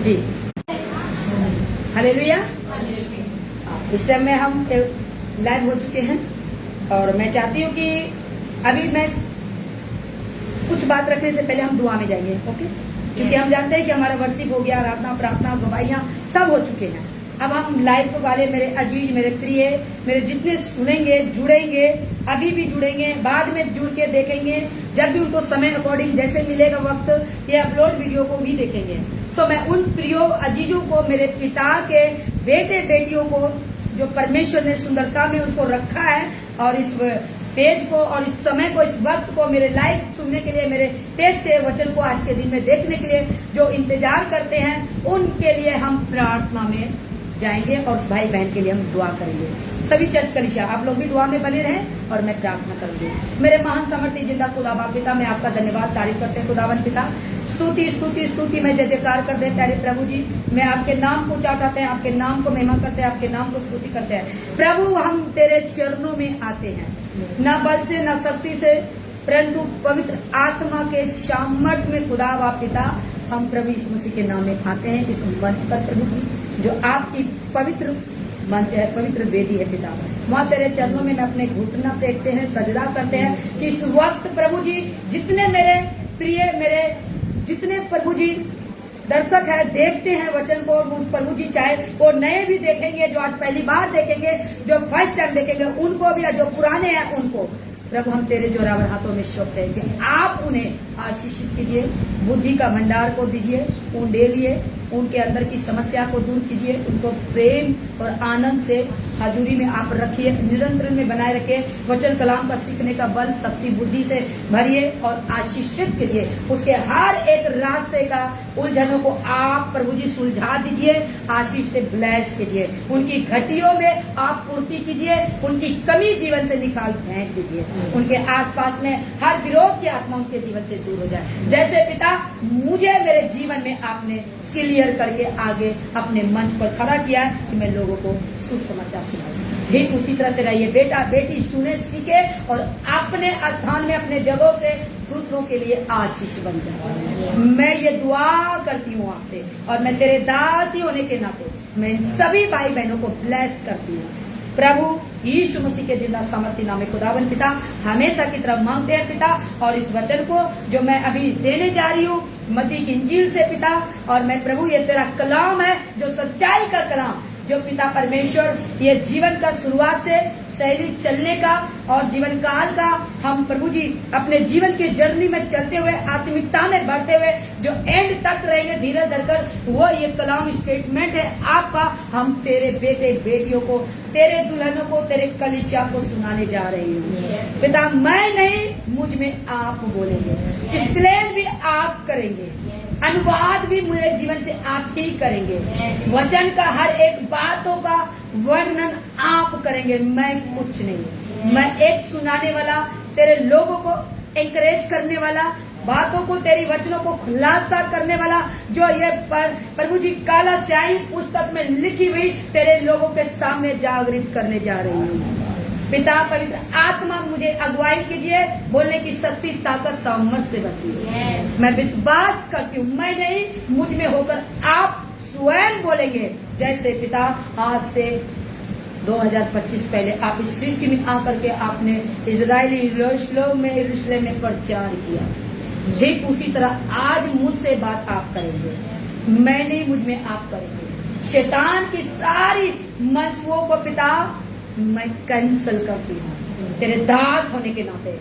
जी। Hallelujah. इस time में हम लाइव हो चुके हैं और मैं चाहती हूँ कि अभी मैं कुछ बात रखने से पहले हम दुआ में जाएंगे, ओके? क्योंकि हम जानते हैं कि हमारा वर्शिप हो गया, आराधना, प्रार्थना, गवाहियां सब हो चुके हैं। अब हम लाइव वाले मेरे अजीज, मेरे प्रिय, मेरे जितने सुनेंगे, जुड़ेंगे, अभी भी जुड़ेंगे, बाद में जुड़ के देखेंगे, जब भी उनको समय अकॉर्डिंग जैसे मिलेगा वक्त, ये अपलोड वीडियो को भी देखेंगे। सो मैं उन प्रियो अजीजों को, मेरे पिता के बेटे बेटियों को, जो परमेश्वर ने सुंदरता में उसको रखा है, और इस पेज को और इस समय को, इस वक्त को मेरे लाइव सुनने के लिए, मेरे पेज से वचन को आज के दिन में देखने के लिए जो इंतजार करते हैं, उनके लिए हम प्रार्थना में जाएंगे और उस भाई बहन के लिए हम दुआ करेंगे। सभी चर्च कलीसिया आप लोग भी दुआ में बने रहें और मैं प्रार्थना करूंगी। मेरे महान समर्थी जिंदा खुदावा पिता, मैं आपका धन्यवाद तारीफ करते हैं खुदावन पिता। स्तुति स्तुति स्तुति मैं जय जयकार कर दे प्यारे प्रभु जी। मैं आपके नाम को चाहते हैं, आपके नाम को महिमा करते हैं, आपके नाम को स्तुति करते हैं प्रभु। हम तेरे चरणों में आते हैं, न बल से न शक्ति से, परंतु पवित्र आत्मा के सामर्थ्य में खुदावा पिता हम प्रभु यीशु मसीह के नाम में आते हैं इस मंच पर प्रभु जी, जो आपकी पवित्र मंच है, पवित्र वेदी है पिता। वहाँ तेरे चरणों में मैं अपने घुटना टेकते हैं, सजदा करते हैं कि इस वक्त प्रभु जी जितने मेरे प्रिय, मेरे जितने प्रभु जी दर्शक है, देखते हैं वचन को, प्रभु जी चाहे वो नए भी देखेंगे, जो आज पहली बार देखेंगे, जो फर्स्ट टाइम देखेंगे उनको भी, जो पुराने हैं उनको, प्रभु हम तेरे जोरावर हाथों में सौंपते हैं कि आप उन्हें आशीषित कीजिए, बुद्धि का भंडार को दीजिए, उंडेलिए, उनके अंदर की समस्या को दूर कीजिए, उनको प्रेम और आनंद से हजूरी में आप रखिए, निरंतर में बनाए रखिए, वचन कलाम का सीखने का बल, शक्ति, बुद्धि से भरिए और आशीषित कीजिए। उसके हर एक रास्ते का उलझनों को आप प्रभु जी सुलझा दीजिए, आशीष से ब्लेस कीजिए, उनकी घटियों में आप पूर्ति कीजिए, उनकी कमी जीवन से निकाल फेंक दीजिए, उनके आसपास में हर विरोध की आत्मा उनके जीवन से दूर हो जाए। जैसे पिता मुझे मेरे जीवन में आपने क्लियर करके आगे अपने मंच पर खड़ा किया है कि मैं लोगों को सुसमाचार सुनाऊं, ठीक उसी तरह तेरा ये बेटा बेटी सुने, सीखे और अपने स्थान में, अपने जगहों से दूसरों के लिए आशीष बन जाए। मैं ये दुआ करती हूँ आपसे, और मैं तेरे दासी होने के नाते मैं इन सभी भाई बहनों को ब्लेस करती हूँ प्रभु यीशु मसीह के जिंदा सामर्थ्य नाम में खुदावन पिता। हमेशा की तरफ मांगते हैं पिता, और इस वचन को जो मैं अभी देने जा रही हूँ मत्ती की इंजील से पिता, और मैं प्रभु ये तेरा कलाम है जो सच्चाई का कलाम, जो पिता परमेश्वर ये जीवन का शुरुआत से शैली चलने का और जीवन काल का, हम प्रभु जी अपने जीवन के जर्नी में चलते हुए, आत्मिकता में बढ़ते हुए जो एंड तक रहेंगे धीरज धरकर, वो ये कलाम स्टेटमेंट है आपका। हम तेरे बेटे बेटियों को, तेरे दुल्हनों को, तेरे कलीसिया को सुनाने जा रही हूँ पिता। मैं नहीं, मुझ में आप बोलेंगे, एक्सप्लेन भी आप करेंगे, अनुवाद भी मेरे जीवन से आप ही करेंगे, वचन का हर एक बातों का वर्णन आप करेंगे, मैं कुछ नहीं। मैं एक सुनाने वाला, तेरे लोगों को एंकरेज करने वाला, बातों को, तेरी वचनों को खुलासा करने वाला, जो ये प्रभु जी काला स्याही पुस्तक में लिखी हुई तेरे लोगों के सामने जागृत करने जा रही हूँ पिता। पवित्र आत्मा मुझे अगुवाई कीजिए, बोलने की शक्ति, ताकत, सामर्थ्य से बची। मैं विश्वास करती हूँ, मैं नहीं, मुझ में होकर आप स्वयं बोलेंगे। जैसे पिता आज से 2025 पहले आप इस सृष्टि में आकर के आपने इजरायली यरूशलेम में प्रचार किया, ठीक उसी तरह आज मुझसे बात आप करेंगे, मैं नहीं, मुझ में आप करेंगे। शैतान की सारी मंसूबों को पिता मैं कैंसल करती हूँ तेरे दास होने के नाते।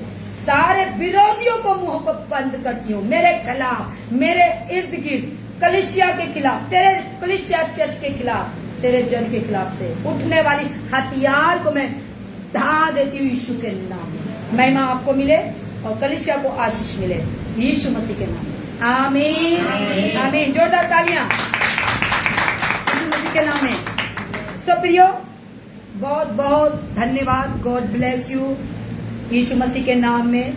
सारे विरोधियों को मुंह को बंद करती हूँ, मेरे खिलाफ, मेरे इर्द गिर्द, कलीसिया के खिलाफ, तेरे कलीसिया चर्च के खिलाफ, तेरे जन के खिलाफ से उठने वाली हथियार को मैं ढा देती हूँ यीशु के नाम में। महिमा आपको मिले और कलीसिया को आशीष मिले यीशु मसीह के नाम में, आमीन आमीन। जोरदार तालियां यीशु मसीह के नाम में। सो प्रियो, बहुत बहुत धन्यवाद, गॉड ब्लेस यू यीशु मसीह के नाम में।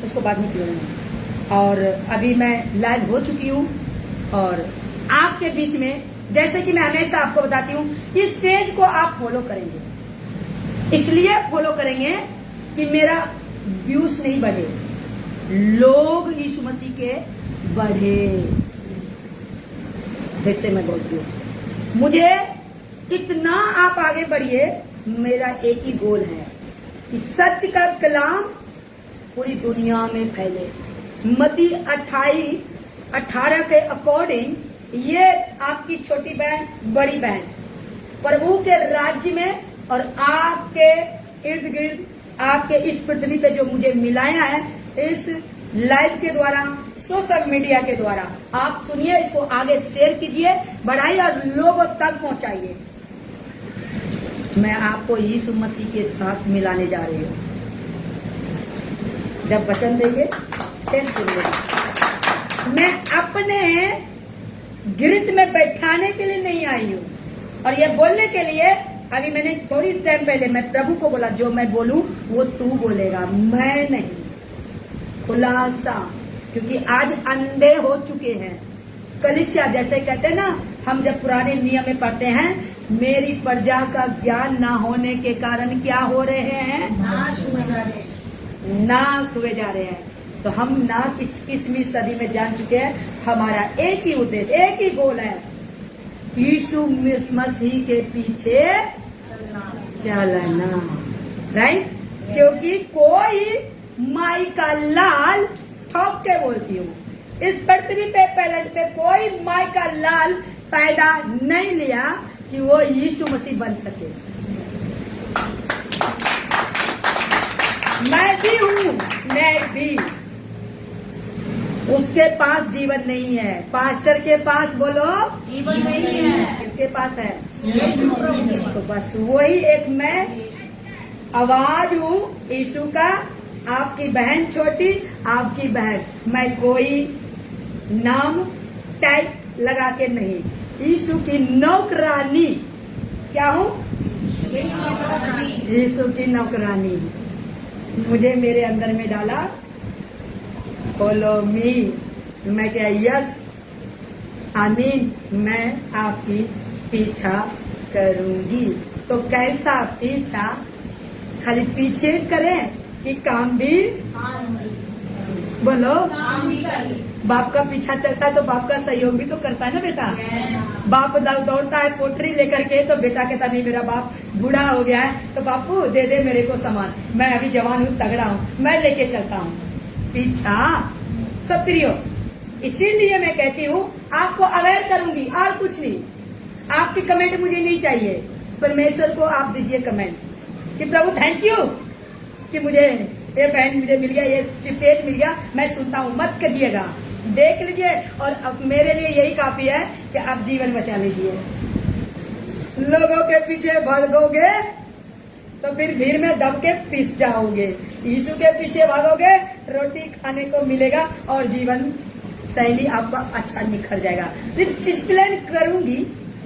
उसको बाद में पीऊंगा। और अभी मैं लाइव हो चुकी हूँ और आपके बीच में, जैसे कि मैं हमेशा आपको बताती हूँ, इस पेज को आप फॉलो करेंगे, इसलिए फॉलो करेंगे कि मेरा व्यूज नहीं बढ़े, लोग यीशु मसीह के बढ़े। फिर से मैं बोलती हूँ, मुझे इतना आप आगे बढ़िए, मेरा एक ही गोल है कि सच का कलाम पूरी दुनिया में फैले। मत्ती 28:18 के अकॉर्डिंग ये आपकी छोटी बहन, बड़ी बहन प्रभु के राज्य में और आपके इर्द गिर्द, आपके इस पृथ्वी पे जो मुझे मिलाया है, इस लाइव के द्वारा, सोशल मीडिया के द्वारा आप सुनिए, इसको आगे शेयर कीजिए, बढ़ाइए और लोगों तक पहुंचाइए। मैं आपको यीशु मसीह के साथ मिलाने जा रही हूँ। जब वचन देंगे फिर सुनिए। मैं अपने गिरद में बैठाने के लिए नहीं आई हूँ, और ये बोलने के लिए अभी मैंने थोड़ी टाइम पहले मैं प्रभु को बोला, जो मैं बोलूं वो तू बोलेगा, मैं नहीं। खुलासा, क्योंकि आज अंधे हो चुके हैं। कलीसिया जैसे कहते हैं ना, हम जब पुराने नियम में पढ़ते हैं, मेरी प्रजा का ज्ञान ना होने के कारण क्या हो रहे हैं? नाश हुए जा रहे हैं। तो हम नाश इस 21वीं सदी में जान चुके हैं। हमारा एक ही उद्देश्य, एक ही गोल है, यीशु मसीह के पीछे चलना, राइट? क्योंकि कोई माई का लाल, ठोक के बोलती हूँ, इस पृथ्वी पे पैलेट पे कोई माई का लाल पैदा नहीं लिया कि वो यीशु मसीह बन सके। मैं भी हूँ, मैं भी। उसके पास जीवन नहीं है, पास्टर के पास बोलो जीवन नहीं है। किसके पास है? तो बस वही एक मैं आवाज हूँ यीशु का। आपकी बहन छोटी, आपकी बहन, मैं कोई नाम टैग लगा के नहीं, यीशु की नौकरानी। क्या हूँ? यीशु की नौकरानी। मुझे मेरे अंदर में डाला, फॉलो मी। मैं क्या? यस, आमीन, मैं आपकी पीछा करूंगी। तो कैसा पीछा? खाली पीछे करें कि काम भी? बोलो, काम भी करें। बाप का पीछा चलता है तो बाप का सहयोग भी तो करता है ना बेटा। बाप दौड़ता है पोटरी लेकर के, तो बेटा कहता नहीं, मेरा बाप बूढ़ा हो गया है तो बापू दे दे मेरे को सामान, मैं अभी जवान हूँ, तगड़ा हूँ, मैं लेके चलता हूँ। पीछा सब प्रियो। इसीलिए मैं कहती हूँ आपको अवेयर करूंगी और कुछ नहीं। आपकी कमेंट मुझे नहीं चाहिए, परमेश्वर को आप दीजिए कमेंट कि प्रभु थैंक यू कि मुझे ये बहन मुझे मिल गया, ये पेज मिल गया, मैं सुनता हूँ। मत करिएगा, देख लीजिए, और अब मेरे लिए यही काफी है कि आप जीवन बचा लीजिए। लोगों के पीछे भागोगे तो फिर भीड़ में दब के पिस जाओगे। यीशु के पीछे भागोगे, रोटी खाने को मिलेगा और जीवन शैली आपका अच्छा निखर जाएगा। एक्सप्लेन करूंगी,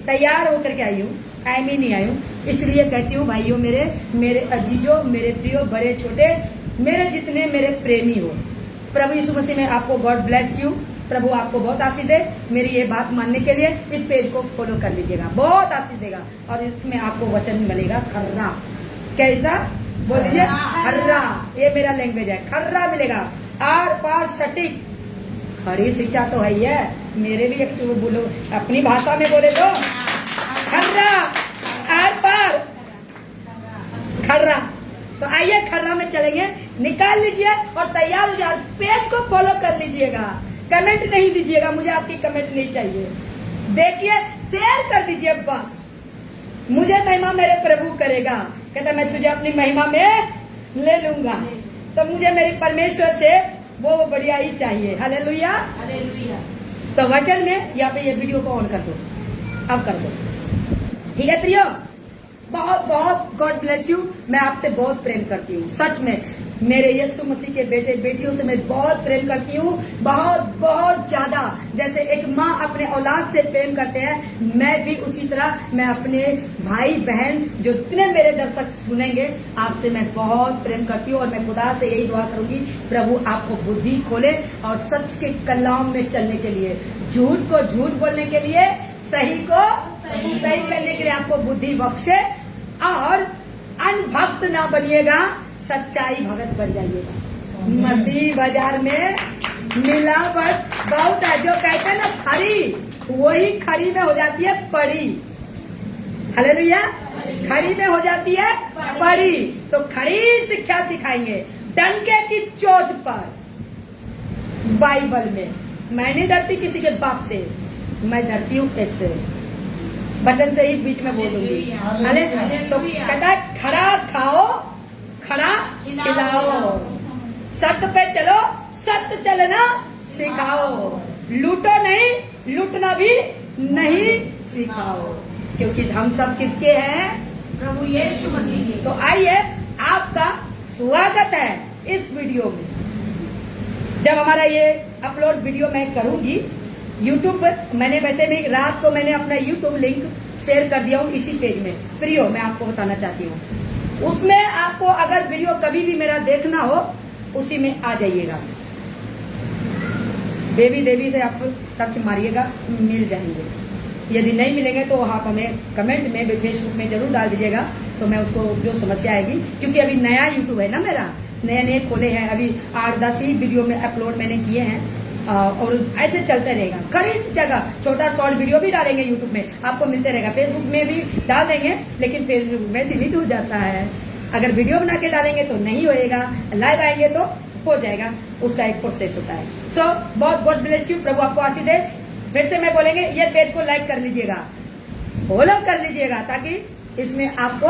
तैयार होकर के आई हूँ, टाइम ही नहीं आई हूँ। इसलिए कहती हूँ भाइयों मेरे अजीजों, मेरे प्रियो, बड़े छोटे, मेरे जितने मेरे प्रेमी हो, प्रभु यीशु मसीह में आपको गॉड ब्लेस यू। प्रभु आपको बहुत आशीष दे। मेरी ये बात मानने के लिए इस पेज को फॉलो कर लीजिएगा, बहुत आशीष देगा। और इसमें आपको वचन मिलेगा खर्रा। कैसा? बोलिए खर्रा। ये मेरा लैंग्वेज है, खर्रा मिलेगा। आर पार सटीक, खरी शिक्षा तो है ही है। मेरे भी एक बोलो, अपनी भाषा में बोले तो खर्रा, आर पार खर्रा। तो आइए खर्रा में चलेंगे, निकाल लीजिए और तैयार हो जाए। पेज को फॉलो कर लीजिएगा, कमेंट नहीं दीजिएगा, मुझे आपकी कमेंट नहीं चाहिए। देखिए, शेयर कर दीजिए बस। मुझे महिमा मेरे प्रभु करेगा, कहता मैं तुझे अपनी महिमा में ले लूंगा। तो मुझे मेरे परमेश्वर से वो बढ़िया ही चाहिए। Hallelujah, hallelujah. तो वचन में यहाँ पे ये वीडियो को ऑन कर दो, अब कर दो, ठीक है प्रियो। बहुत बहुत गॉड ब्लेस यू। मैं आपसे बहुत प्रेम करती हूँ, सच में। मेरे यीशु मसीह के बेटे बेटियों से मैं बहुत प्रेम करती हूँ, बहुत बहुत ज्यादा। जैसे एक माँ अपने औलाद से प्रेम करते हैं, मैं भी उसी तरह मैं अपने भाई बहन जो इतने मेरे दर्शक सुनेंगे, आपसे मैं बहुत प्रेम करती हूँ। और मैं खुदा से यही दुआ करूंगी, प्रभु आपको बुद्धि खोले और सच के कलाम में चलने के लिए, झूठ को झूठ बोलने के लिए, सही को सही करने के लिए आपको बुद्धि बख्शे। और अनभक्त ना बनिएगा, सच्चाई भगत बन जाइएगा। मसीह बाजार में मिलावट बहुत है, जो कहते हैं ना वही खड़ी में हो जाती है पड़ी। हालेलुया। खड़ी में हो जाती है पड़ी। तो खड़ी शिक्षा सिखाएंगे डंके की चोट पर। बाइबल में मैं नहीं डरती किसी के बाप से, मैं डरती हूँ इससे। वचन से ही बीच में बोल दूंगी। तो कहता है खड़ा खाओ, खड़ा खिलाओ, सत्य पे चलो, सत्य चलना सिखाओ, लूटो नहीं, लूटना भी नहीं सिखाओ, क्योंकि हम सब किसके हैं? प्रभु यीशु मसीह के। तो आइए, आपका स्वागत है इस वीडियो में। जब हमारा ये अपलोड वीडियो मैं करूंगी यूट्यूब पर, मैंने वैसे भी रात को मैंने अपना यूट्यूब लिंक शेयर कर दिया हूँ इसी पेज में। प्रियो, मैं आपको बताना चाहती हूँ, उसमें आपको अगर वीडियो कभी भी मेरा देखना हो, उसी में आ जाइएगा। बेबी देवी से आप सर्च मारिएगा, मिल जाएंगे। यदि नहीं मिलेंगे तो आप हमें कमेंट में फेसबुक में जरूर डाल दीजिएगा, तो मैं उसको जो समस्या आएगी, क्योंकि अभी नया यूट्यूब है ना मेरा, नए नए खोले हैं, अभी 8-10 ही वीडियो में अपलोड मैंने किए हैं, और ऐसे चलते रहेगा। खड़ी जगह छोटा शॉर्ट वीडियो भी डालेंगे यूट्यूब में, आपको मिलते रहेगा। फेसबुक में भी डाल देंगे, लेकिन फेसबुक में डिलीट हो जाता है। अगर वीडियो बना के डालेंगे तो नहीं होएगा, लाइव आएंगे तो हो जाएगा, उसका एक प्रोसेस होता है। सो बहुत गॉड ब्लेस यू, प्रभु आपको आशीष दे। फिर से मैं बोलेंगे, ये पेज को लाइक कर लीजिएगा, फॉलो कर लीजिएगा, ताकि इसमें आपको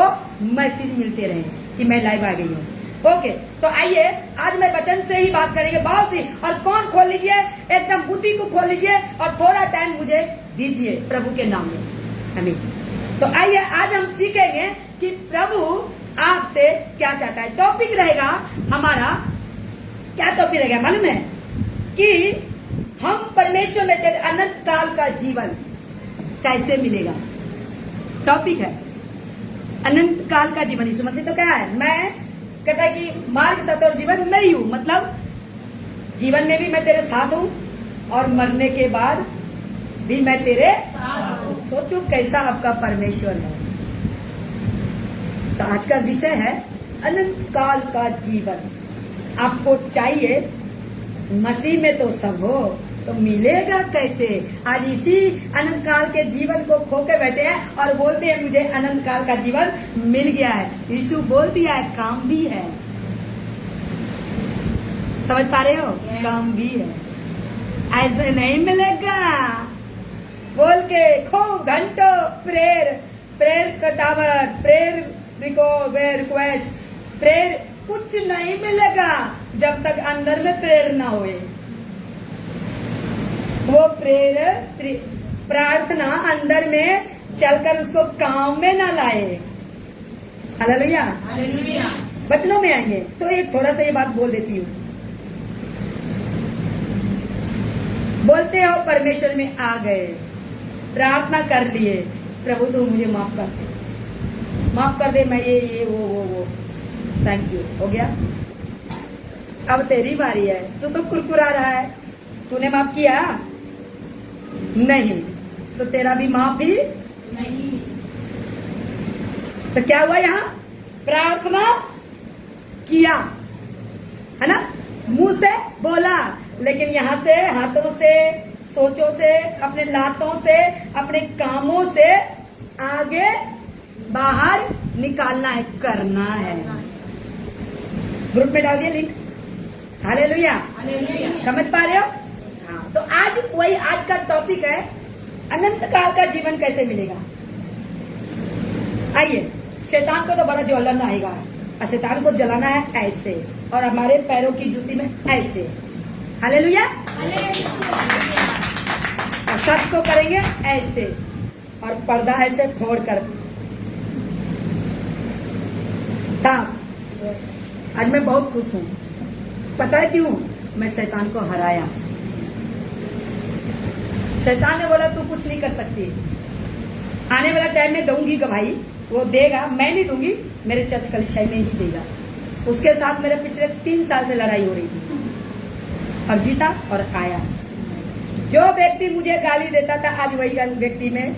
मैसेज मिलते रहे कि मैं लाइव आ गई हूँ। ओके, तो आइए आज मैं वचन से ही बात करेंगे बहुत सी। और कौन खोल लीजिए, एकदम बुद्धि को खोल लीजिए और थोड़ा टाइम मुझे दीजिए प्रभु के नाम में। आमीन। तो आइए आज हम सीखेंगे कि प्रभु आपसे क्या चाहता है। टॉपिक रहेगा हमारा, क्या टॉपिक रहेगा मालूम है? कि हम परमेश्वर में तेरे अनंत काल का जीवन कैसे मिलेगा। टॉपिक है अनंत काल का जीवन। यीशु मसीह तो क्या है? मैं कहता है कि मार्ग, सत्य और जीवन मैं ही हूं। मतलब जीवन में भी मैं तेरे साथ हूं और मरने के बाद भी मैं तेरे साथ हूं। सोचो कैसा आपका परमेश्वर है। तो आज का विषय है अनंत काल का जीवन। आपको चाहिए, मसीह में तो सब हो, तो मिलेगा कैसे? आज इसी अनंत काल के जीवन को खो के बैठे हैं और बोलते हैं मुझे अनंत काल का जीवन मिल गया है। यीशु बोल दिया है, काम भी है। समझ पा रहे हो? Yes. काम भी है, ऐसे नहीं मिलेगा। बोल के खूब घंटों प्रेयर का टावर, प्रेयर रिक्वेस्ट, प्रेयर कुछ नहीं मिलेगा जब तक अंदर में प्रेयर ना होए। वो प्रार्थना अंदर में चलकर उसको काम में ना लाए। हालेलुया। हालेलुया। वचनों में आएंगे तो एक थोड़ा सा ये बात बोल देती हूँ। बोलते हो परमेश्वर में आ गए, प्रार्थना कर लिए, प्रभु तू मुझे माफ कर दे, माफ कर दे, मैं ये वो थैंक यू, हो गया। अब तेरी बारी है, तू तो कुरकुरा रहा है, तूने माफ किया नहीं, तो तेरा भी माफ ही नहीं। तो क्या हुआ? यहाँ प्रार्थना किया है ना, मुंह से बोला, लेकिन यहाँ से हाथों से, सोचों से, अपने लातों से, अपने कामों से आगे बाहर निकालना है, करना है। ग्रुप में डाल दिया लिंक। हालेलुया। हालेलुया। समझ पा रहे हो? हाँ। तो आज वही आज का टॉपिक है, अनंत काल का जीवन कैसे मिलेगा। आइए, शैतान को तो बड़ा ज्वलन आएगा, और शैतान को जलाना है ऐसे, और हमारे पैरों की जूती में ऐसे। हालेलुया। और सच को करेंगे ऐसे, और पर्दा ऐसे फोड़ कर साफ। आज मैं बहुत खुश हूँ, पता है क्यों? मैं शैतान को हराया। शैतान ने बोला तू कुछ नहीं कर सकती, आने वाला टाइम में दूंगी गवाही, वो देगा, मैं नहीं दूंगी, मेरे चर्च कलीसिया में ही देगा। उसके साथ मेरे पिछले 3 साल से लड़ाई हो रही थी, और जीता और आया। जो व्यक्ति मुझे गाली देता था, आज वही व्यक्ति में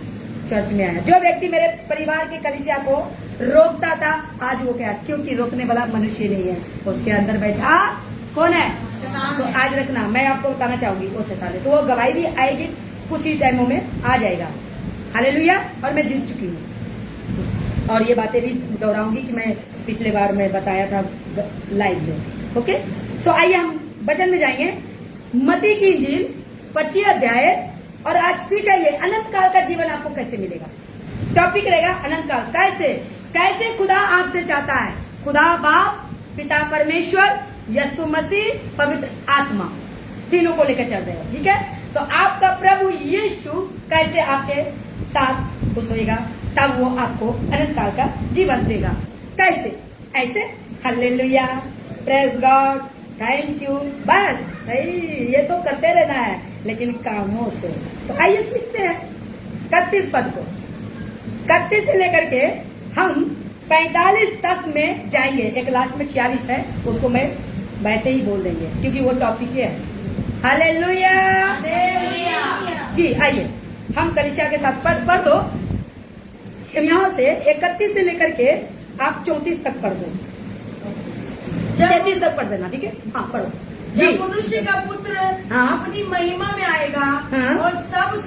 चर्च में आया। जो व्यक्ति मेरे परिवार के कलीसिया को रोकता था, आज वो क्या? क्योंकि रोकने वाला मनुष्य नहीं है, उसके अंदर बैठा कौन है? तो आज रखना, मैं आपको बताना चाहूंगी वो शैतान है। तो वो गवाही भी आएगी, कुछ ही टाइमों में आ जाएगा। हालेलुया। और मैं जीत चुकी हूँ और ये बातें भी दोहराऊंगी कि मैं पिछले बार मैं बताया था लाइव में। ओके, सो आइए हम वचन में जाएंगे। मत्ती की इंजील 25 अध्याय और आज सीखेंगे अनंत काल का जीवन आपको कैसे मिलेगा। टॉपिक रहेगा अनंत काल। कैसे खुदा आपसे चाहता है। खुदा बाप, पिता परमेश्वर, यीशु मसीह, पवित्र आत्मा, तीनों को लेकर चल रहे हो। ठीक है, तो आपका प्रभु यीशु कैसे आपके साथ खुश होएगा, तब वो आपको अनंत काल का जीवन देगा। कैसे? ऐसे hallelujah, praise God, thank you, बस ये तो करते रहना है, लेकिन कामों से। तो आइए सीखते हैं 31 पद को। 31 से लेकर के हम 45 तक में जाएंगे। एक लास्ट में 46 है, उसको मैं वैसे ही बोल देंगे क्योंकि वो टॉपिक है। हालेलुया जी। आइए हम कलीसिया के साथ पढ़ दो। यहाँ से 31 से लेकर के आप 34 तक पढ़ दो, 33 तक पढ़ देना। ठीक है, हाँ पढ़ो जी। जब मनुष्य का पुत्र हाँ। अपनी महिमा में आएगा हाँ। और सब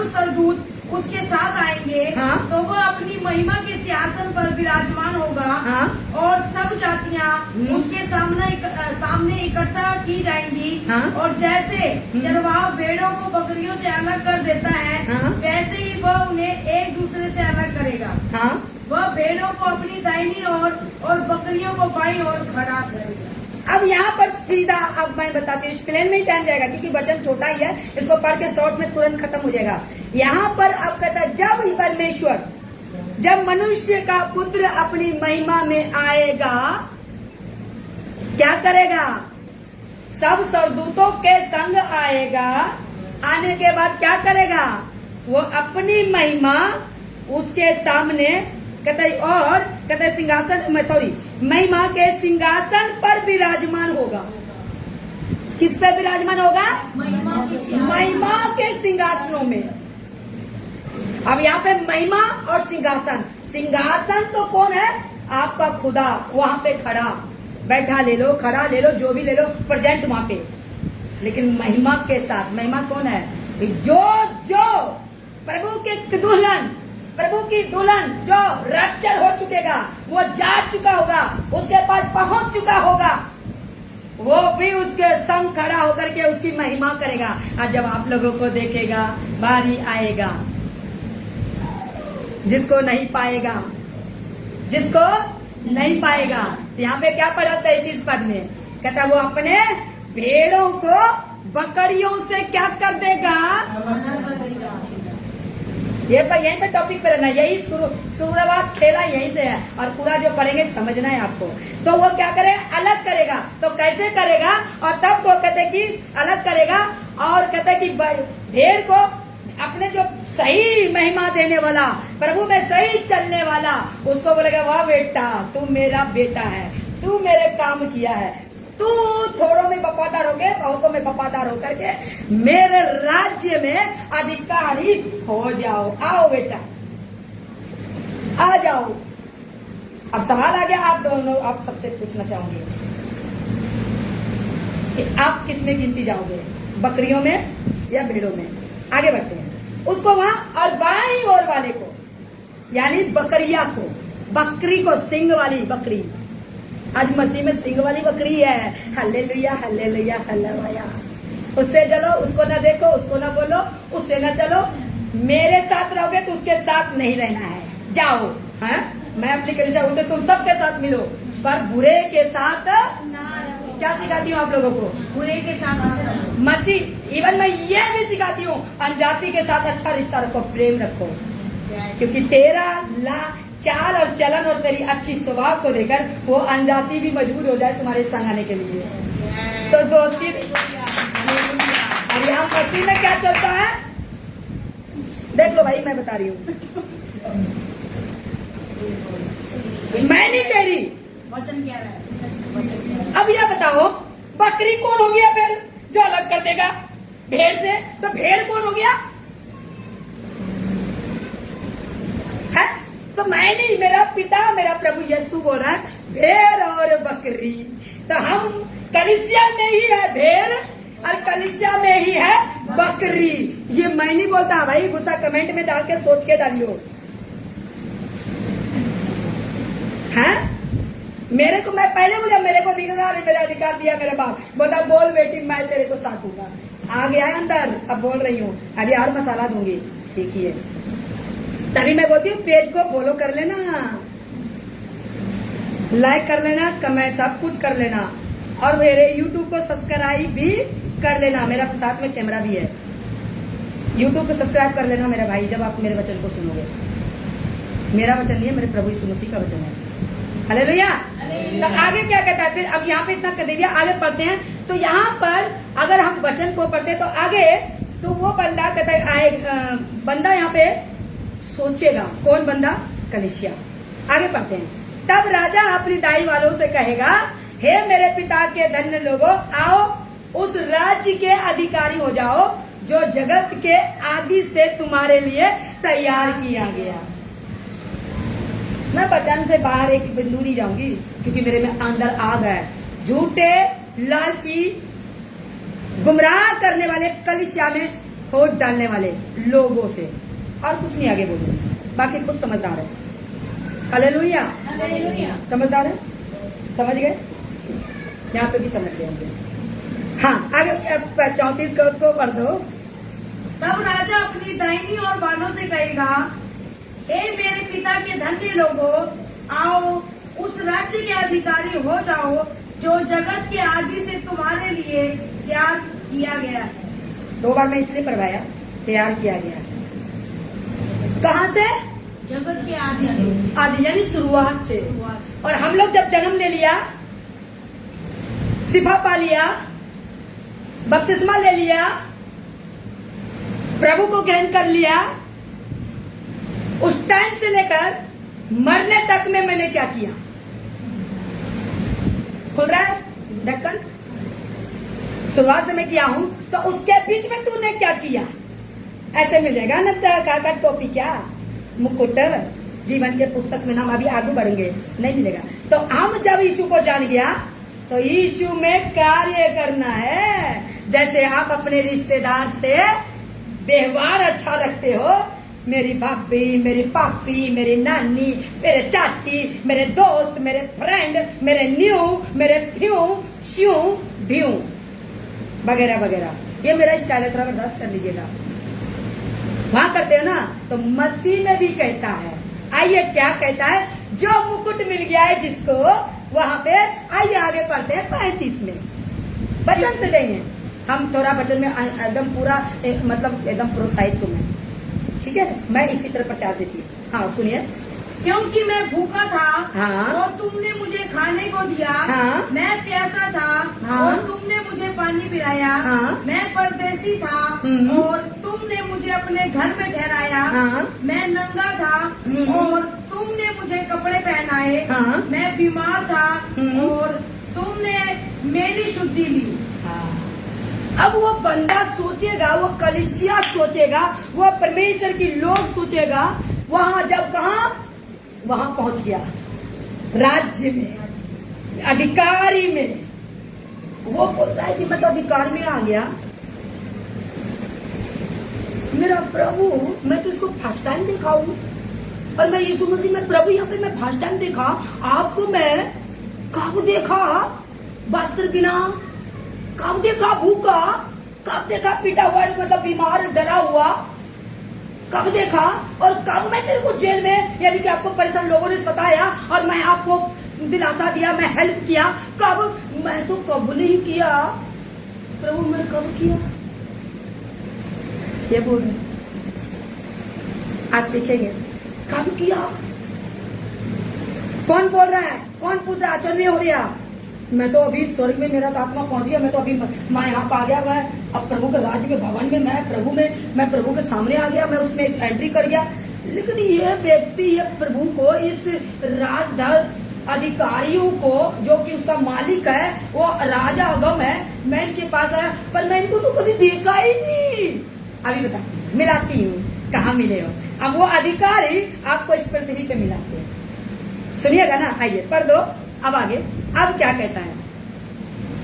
सरदूत उसके साथ आएंगे, हाँ। तो वह अपनी महिमा के सिंहासन पर विराजमान होगा। हाँ। और सब जातियां उसके सामने इकट्ठा की जाएंगी। हाँ। और जैसे चरवाहा भेड़ों को बकरियों से अलग कर देता है, हाँ। वैसे ही वह उन्हें एक दूसरे से अलग करेगा। हाँ। वह भेड़ों को अपनी दाहिनी ओर और बकरियों को बाईं ओर खड़ा करेगा। अब यहाँ पर सीधा अब मैं बताती हूँ, प्लेन में ही टाइम जाएगा क्योंकि वचन छोटा ही है, इसको पढ़ के शॉर्ट में तुरंत खत्म हो जाएगा। यहाँ पर अब कहता है जब मनुष्य का पुत्र अपनी महिमा में आएगा, क्या करेगा? सब सरदूतों के संग आएगा। आने के बाद क्या करेगा? वो अपनी महिमा उसके सामने कहते सिंहासन महिमा के सिंहासन पर विराजमान होगा। किस पे विराजमान होगा? महिमा के सिंहासनों में। अब यहाँ पे महिमा और सिंहासन तो कौन है? आपका खुदा वहाँ पे खड़ा, बैठा ले लो, खड़ा ले लो, जो भी ले लो, प्रेजेंट वहाँ पे। लेकिन महिमा के साथ, महिमा कौन है? जो प्रभु की दुल्हन जो रैप्चर हो चुकेगा, वो जा चुका होगा, उसके पास पहुंच चुका होगा, वो भी उसके संग खड़ा होकर के उसकी महिमा करेगा। और जब आप लोगों को देखेगा, बारी आएगा जिसको नहीं पाएगा। तो यहाँ पे क्या पढ़ा था 21 पद में? कहता वो अपने भेड़ों को बकरियों से क्या कर देगा? ये पर यहीं पे टॉपिक पे रहना, यही शुरुआत खेला यहीं से है और पूरा जो पढ़ेंगे समझना है आपको। तो वो क्या करे? अलग करेगा। तो कैसे करेगा? और तब वो कहते कि अलग करेगा और कहते कि भेड़ को अपने जो सही महिमा देने वाला, प्रभु में सही चलने वाला, उसको बोलेगा वाह बेटा, तू मेरा बेटा है, तू मेरे काम किया है, तू थोड़ों में वफादार हो गए, बहुतों में वफादार होकर के मेरे राज्य में अधिकारी हो जाओ। आओ बेटा, आ जाओ। अब सवाल आ गया आप दोनों, आप सबसे पूछना चाहूंगी कि आप किस में गिनती जाओगे, बकरियों में या भेड़ों में? आगे बढ़ते हैं। उसको वहां और बाईं ओर वाले को, यानी बकरिया को, बकरी को, सिंग वाली बकरी। आज मसीह में सिंग वाली बकरी है। Hallelujah hallelujah hallelujah. उससे चलो, उसको ना देखो, उसको ना बोलो, उससे ना चलो। मेरे साथ रहोगे तो उसके साथ नहीं रहना है, जाओ। है मैं अपनी कलीसिया हूं तो तुम सबके साथ मिलो, पर बुरे के साथ क्या सिखाती हूँ आप लोगों को? बुरे के साथ मसीह इवन मैं ये भी सिखाती हूँ, अनजाति के साथ अच्छा रिश्ता रखो, प्रेम रखो, क्योंकि तेरा चाल और चलन और तेरी अच्छी स्वभाव को देखकर वो अनजाति भी मजबूर हो जाए तुम्हारे संग आने के लिए। तो दोस्ती, अब यहाँ मसीह में क्या चलता है देख लो भाई, मैं बता रही हूँ, मैं नहीं कह रही, वचन कह रहा है। अब यह बताओ बकरी कौन हो गया फिर जो अलग कर देगा भेड़ से? तो भेड़ कौन हो गया है? तो मैं नहीं, मेरा पिता, मेरा प्रभु यीशु बोल रहा है भेड़ और बकरी। तो हम कलीसिया में ही है भेड़ और कलीसिया में ही है बकरी। ये मैं नहीं बोलता भाई, गुस्सा कमेंट में डाल के सोच के डालियो। हैं? मेरे को, मैं पहले बोला मेरे को अधिकार है, मेरा अधिकार दिया मेरे बाप, बोला बोल बेटी मैं तेरे को साटूंगा। आ गया है अंदर, अब बोल रही हूँ, अभी और मसाला दूंगी, सीखिए। तभी मैं बोलती हूँ पेज को फॉलो कर लेना, लाइक कर लेना, कमेंट सब कुछ कर लेना, और मेरे यूट्यूब को सब्सक्राइब भी कर लेना। मेरा साथ में कैमरा भी है, यूट्यूब को सब्सक्राइब कर लेना मेरा भाई, जब आप मेरे वचन को सुनोगे। मेरा वचन नहीं है, मेरे प्रभु यीशु मसीह का वचन है। हालेलुया। तो आगे क्या कहता है फिर? अब यहाँ पे इतना कर दिया, आगे पढ़ते हैं। तो यहाँ पर अगर हम वचन को पढ़ते तो आगे तो वो बंदा कहता है आए, बंदा यहाँ पे सोचेगा। कौन बंदा? कलीसिया। आगे पढ़ते हैं। तब राजा अपनी दाई वालों से कहेगा, हे मेरे पिता के धन्य लोगों, आओ उस राज्य के अधिकारी हो जाओ जो जगत के आदि से तुम्हारे लिए तैयार किया गया। मैं वचन से बाहर एक बिंदु नहीं जाऊंगी, क्योंकि मेरे में अंदर आग है। झूठे, लालची, गुमराह करने वाले, कलीसिया में खोट डालने वाले लोगों से, और कुछ नहीं आगे बोलूं, बाकी खुद समझदार है। हालेलुया। हालेलुया। समझदार है, समझ गए? यहाँ पे भी समझ गए होंगे। हाँ, आगे 34 का उसको पढ़ दो। तब राजा अपनी दाहिनी ओर वालों से कहेगा, हे मेरे पिता के धन्य लोगों, आओ उस राज्य के अधिकारी हो जाओ जो जगत के आदि से तुम्हारे लिए तैयार किया गया है। 2 बार मैं इसलिए पढ़वाया, तैयार किया गया है। कहाँ से? जगत के आदि से, आदि यानी शुरुआत से। और हम लोग जब जन्म ले लिया, सिफा पा लिया, बपतिस्मा ले लिया, प्रभु को ग्रहण कर लिया, उस टाइम से लेकर मरने तक में मैंने क्या किया? खुल रहा है ढक्कन? शुरुआत से मैं किया हूं, तो उसके बीच में तूने क्या किया? ऐसे मिल जाएगा ना का टोपी, क्या मुकुट, जीवन के पुस्तक में नाम। अभी आगे बढ़ेंगे, नहीं मिलेगा। तो हम जब यीशु को जान गया, तो यीशु में कार्य करना है। जैसे आप अपने रिश्तेदार से व्यवहार अच्छा रखते हो, मेरी भाभी, मेरी पापी, मेरी नानी, मेरे चाची, मेरे दोस्त, मेरे फ्रेंड, मेरे न्यू, मेरे फ्यू, श्यू, ड्यू वगैरह वगैरह, ये मेरा स्टाइल है, थोड़ा बर्दाश्त कर लीजिएगा। वहां करते हो ना, तो मसीह में भी कहता है। आइए क्या कहता है? जो मुकुट मिल गया है जिसको, वहां पे आइए आगे पढ़ते हैं 35 में। वचन से देंगे हम, थोड़ा वचन में एकदम पूरा मतलब एकदम प्रोत्साहित सुने, ठीक है? मैं इसी तरह प्रचार देती हूँ। हाँ सुनिए। क्योंकि मैं भूखा था, हाँ। और तुमने मुझे खाने को दिया, हाँ। मैं प्यासा था, हाँ। और तुमने मुझे पानी पिलाया, हाँ। मैं परदेसी था, और तुमने मुझे अपने घर में ठहराया, हाँ। मैं नंगा था, और तुमने मुझे कपड़े पहनाए, हाँ। मैं बीमार था, और तुमने मेरी शुद्धि ली। अब वो बंदा सोचेगा, वो कलीसिया सोचेगा, वो परमेश्वर की लोग सोचेगा। वहां जब कहा वहां पहुंच गया, राज्य में, अधिकारी में, वो बोलता है कि मैं तो अधिकार में आ गया। मेरा प्रभु, मैं तो इसको फर्स्ट टाइम देखा हूं, और मैं यीशु मसीह में प्रभु, यहाँ पे मैं फर्स्ट टाइम देखा आपको। मैं कब देखा वस्त्र बिना, कब देखा भूखा, कब देखा पीटा हुआ, मतलब बीमार डरा हुआ, कब देखा? और कब मैं तेरे को जेल में, यानी कि आपको परेशान लोगों ने सताया और मैं आपको दिलासा दिया, मैं हेल्प किया, कब? मैं तो कब नहीं किया प्रभु, मैं कब किया? ये बोल रहे, आज सीखेंगे कब किया। कौन बोल रहा है? कौन पूछ रहा है? आचरण हो रहा, मैं तो अभी स्वर्ग में, मेरा आत्मा पहुंच गया, मैं तो अभी मैं यहाँ पर आ गया, मैं अब प्रभु के राज्य के भवन में, मैं प्रभु के सामने आ गया, मैं उसमें एंट्री कर गया। लेकिन ये व्यक्ति, ये प्रभु को, इस राजधर अधिकारियों को, जो कि उसका मालिक है, वो राजा अगम है, मैं इनके पास आया, पर मैं इनको तो कभी देखा ही नहीं। अभी बताती हूँ, मिलाती हूँ, कहाँ मिले हो। अब वो अधिकारी आपको इस पृथ्वी पे मिलाते हैं, सुनिएगा ना। आइए पढ़ दो अब आगे। अब क्या कहता है?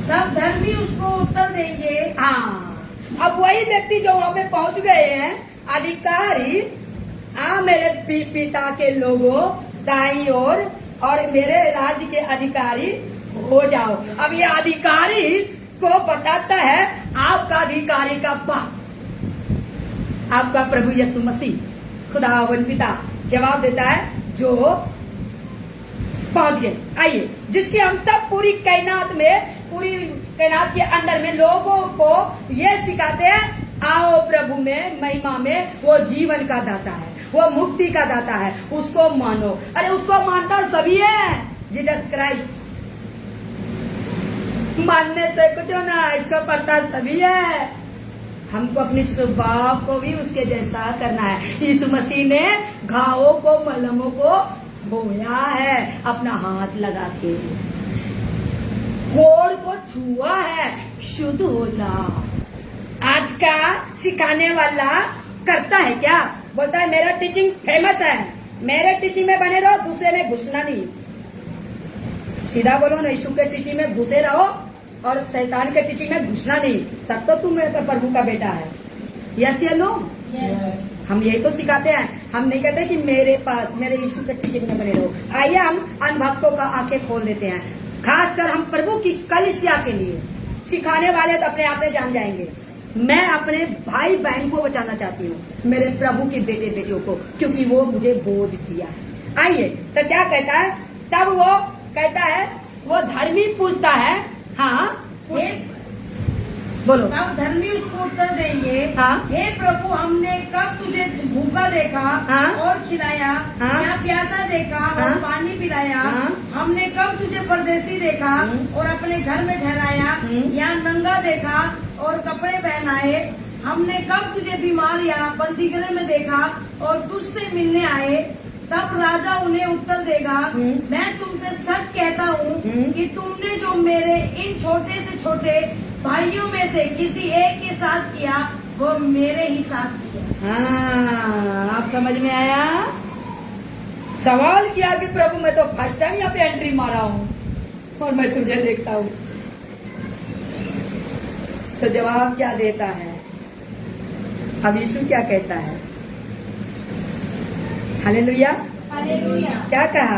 तब धर्मी उसको उत्तर देंगे, हाँ, अब वही व्यक्ति जो वहां पे पहुंच गए हैं, अधिकारी, मेरे पिता के लोगों दाईं ओर और मेरे राज्य के अधिकारी हो जाओ। अब ये अधिकारी को बताता है आपका अधिकारी का बाप, आपका प्रभु यीशु मसीह, खुदावन पिता जवाब देता है जो पहुंच गए। आइए, जिसकी हम सब पूरी कायनात के अंदर में लोगों को ये सिखाते हैं, आओ प्रभु में महिमा में, वो जीवन का दाता है, वो मुक्ति का दाता है, उसको मानो। अरे उसको मानता सभी है, जीसस क्राइस्ट। मानने से कुछ ना, इसको पढ़ता सभी है। हमको अपने स्वभाव को भी उसके जैसा करना है। यीशु मसीह ने घावों को, मलमों को धोया है अपना हाथ लगा के, कोड़ को छुआ है, शुद्ध हो जा। आज का सिखाने वाला करता है क्या? बोलता है मेरा टीचिंग फेमस है, मेरे टीचिंग में बने रहो, दूसरे में घुसना नहीं। सीधा बोलो ना, यीशु के टीचिंग में घुसे रहो और शैतान के टीचिंग में घुसना नहीं, तब तो तुम प्रभु का बेटा है। यस या नो? हम यही तो सिखाते हैं। हम नहीं कहते कि मेरे पास, मेरे यीशु के टीचिंग में बने रहो। आइए हम अनभक्तों का आंखें खोल देते हैं, खासकर हम प्रभु की कलीसिया के लिए। सिखाने वाले तो अपने आप में जान जाएंगे। मैं अपने भाई बहन को बचाना चाहती हूँ, मेरे प्रभु के बेटे बेटियों को, क्योंकि वो मुझे बोझ दिया है। आइए, तो क्या कहता है? तब वो कहता है, वो धर्मी पूछता है, हाँ बोलो। तब धर्मी उसको उत्तर देंगे, हाँ? हे प्रभु, हमने कब तुझे भूखा देखा हाँ? और खिलाया, हाँ? या प्यासा देखा हाँ? और पानी पिलाया? हाँ? हमने कब तुझे परदेसी देखा और अपने घर में ठहराया, या नंगा देखा और कपड़े पहनाए? हमने कब तुझे बीमार या बंदीगृह में देखा और तुझसे मिलने आए? तब राजा उन्हें उत्तर देगा, मैं तुमसे सच कहता हूँ कि तुमने जो मेरे इन छोटे से छोटे भाइयों में से किसी एक के साथ किया, वो मेरे ही साथ किया। हाँ, आप समझ में आया? सवाल किया कि प्रभु मैं तो फर्स्ट टाइम यहाँ पे एंट्री मारा हूँ और मैं तुझे देखता हूँ। तो जवाब क्या देता है? अब यीशु क्या कहता है? हालेलुया। हालेलुया। क्या कहा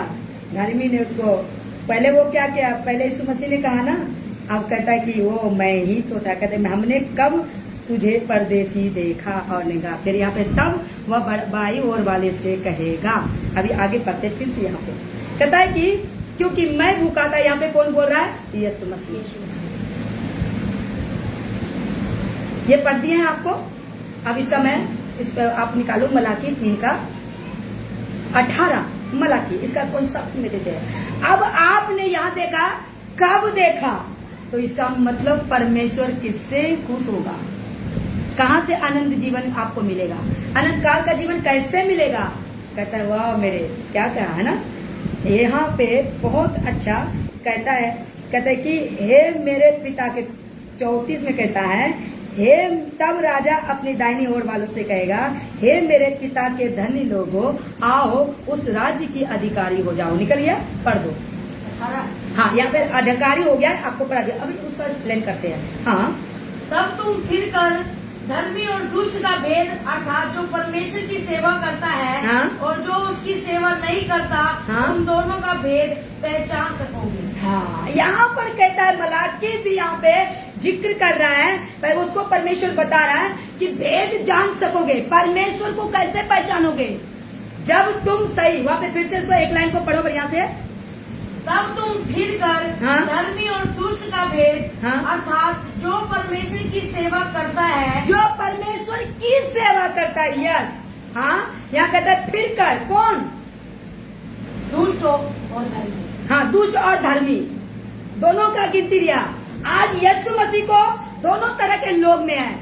धर्मी ने उसको? पहले वो क्या किया? पहले यीशु मसीह ने कहा ना, अब कहता है कि वो मैं ही तो था। कहते हमने कब तुझे परदेसी देखा और निगाह। फिर यहाँ पे तब वह बाई और वाले से कहेगा। अभी आगे पढ़ते फिर से यहाँ पे कहता है कि क्योंकि मैं भूखा था। यहाँ पे कौन बोल रहा है? यीशु मसीह। ये पढ़ दिए हैं आपको। अब इसका मैं इस पर आप निकालो, मलाकी 3:18। मलाकी इसका कौन सा में देते हैं? अब आपने यहाँ देखा, कब देखा? तो इसका मतलब परमेश्वर किससे खुश होगा, कहाँ से आनंद जीवन आपको मिलेगा, अनंत काल का जीवन कैसे मिलेगा? कहता है वाह मेरे, क्या कहा है ना यहाँ पे, बहुत अच्छा कहता है। कहता है कि हे मेरे पिता के 34 में कहता है, हे तब राजा अपनी दाहिनी ओर वालों से कहेगा, हे मेरे पिता के धनी लोगों, आओ उस राज्य की अधिकारी हो जाओ। निकलिए, पढ़ दो। हाँ, यहाँ पे अधिकारी हो गया है, आपको पढ़ा दिया। अभी उसका एक्सप्लेन करते हैं। हाँ, तब तुम फिर कर धर्मी और दुष्ट का भेद, अर्थात जो परमेश्वर की सेवा करता है हाँ? और जो उसकी सेवा नहीं करता, हाँ? उन दोनों का भेद पहचान सकोगे। हाँ, यहाँ पर कहता है, मलाकी भी यहाँ पे जिक्र कर रहा है, पर उसको परमेश्वर बता रहा है कि भेद जान सकोगे। परमेश्वर को कैसे पहचानोगे? जब तुम सही, वहाँ पे फिर से इसको एक लाइन को पढ़ो बढ़िया से। तब तुम फिर कर हाँ? धर्मी और दुष्ट का भेद, हाँ? अर्थात जो परमेश्वर की सेवा करता है, जो परमेश्वर की सेवा करता है। यस, हाँ, यहाँ कहता है फिर कर, कौन? दुष्ट और धर्मी। हाँ, दुष्ट और धर्मी दोनों का गिनती लिया। आज यीशु मसीह को दोनों तरह के लोग में है।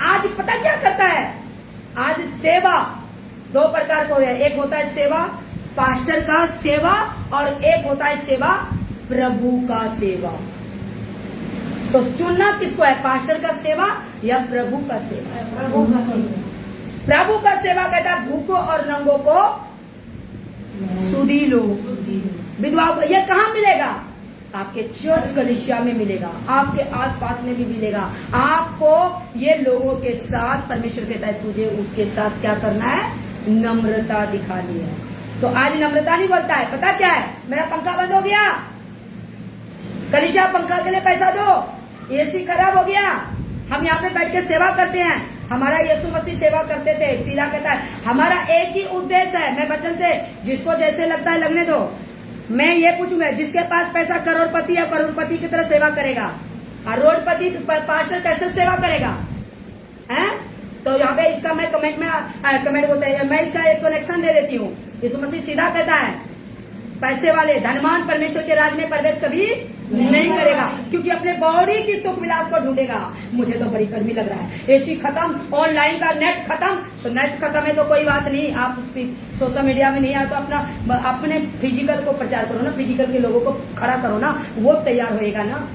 आज पता क्या करता है? आज सेवा दो प्रकार को है। एक होता है सेवा पास्टर का सेवा, और एक होता है सेवा प्रभु का सेवा। तो चुनना किसको है? पास्टर का सेवा या प्रभु का सेवा? प्रभु का सेवा। प्रभु का सेवा कहता है भूखों और नंगों को सुधी लो, विधवाओं को। ये कहाँ मिलेगा? आपके चर्च कलीसिया में मिलेगा, आपके आसपास में भी मिलेगा। आपको ये लोगों के साथ परमेश्वर कहता है तुझे उसके साथ क्या करना है, नम्रता दिखानी है। तो आज नम्रता नहीं बोलता है, पता क्या है, मेरा पंखा बंद हो गया, कलीसिया पंखा के लिए पैसा दो, एसी खराब हो गया, हम यहाँ पे बैठ के सेवा करते हैं, हमारा यीशु मसीह सेवा करते थे। सीधा कहता है हमारा एक ही उद्देश्य है, मैं वचन से जिसको जैसे लगता है लगने दो, मैं ये पूछूंगा जिसके पास पैसा करोड़पति है, करोड़पति की तरह सेवा करेगा, और रोडपति पास्टर कैसे सेवा करेगा हैं? तो यहाँ पे इसका मैं कमेंट बोलते हैं, मैं इसका एक कनेक्शन दे देती हूँ। यीशु मसीह सीधा कहता है पैसे वाले धनवान परमेश्वर के राज में प्रवेश कभी नहीं करेगा, क्योंकि अपने बॉडी की सुख विलास को ढूंढेगा। मुझे तो बड़ी गर्मी लग रहा है, एसी खत्म, ऑनलाइन का नेट खत्म, तो नेट खत्म है तो कोई बात नहीं, आप सोशल मीडिया में नहीं आए तो अपने फिजिकल को प्रचार करो ना, फिजिकल के लोगों को खड़ा करो ना, वो तैयार होएगा ना।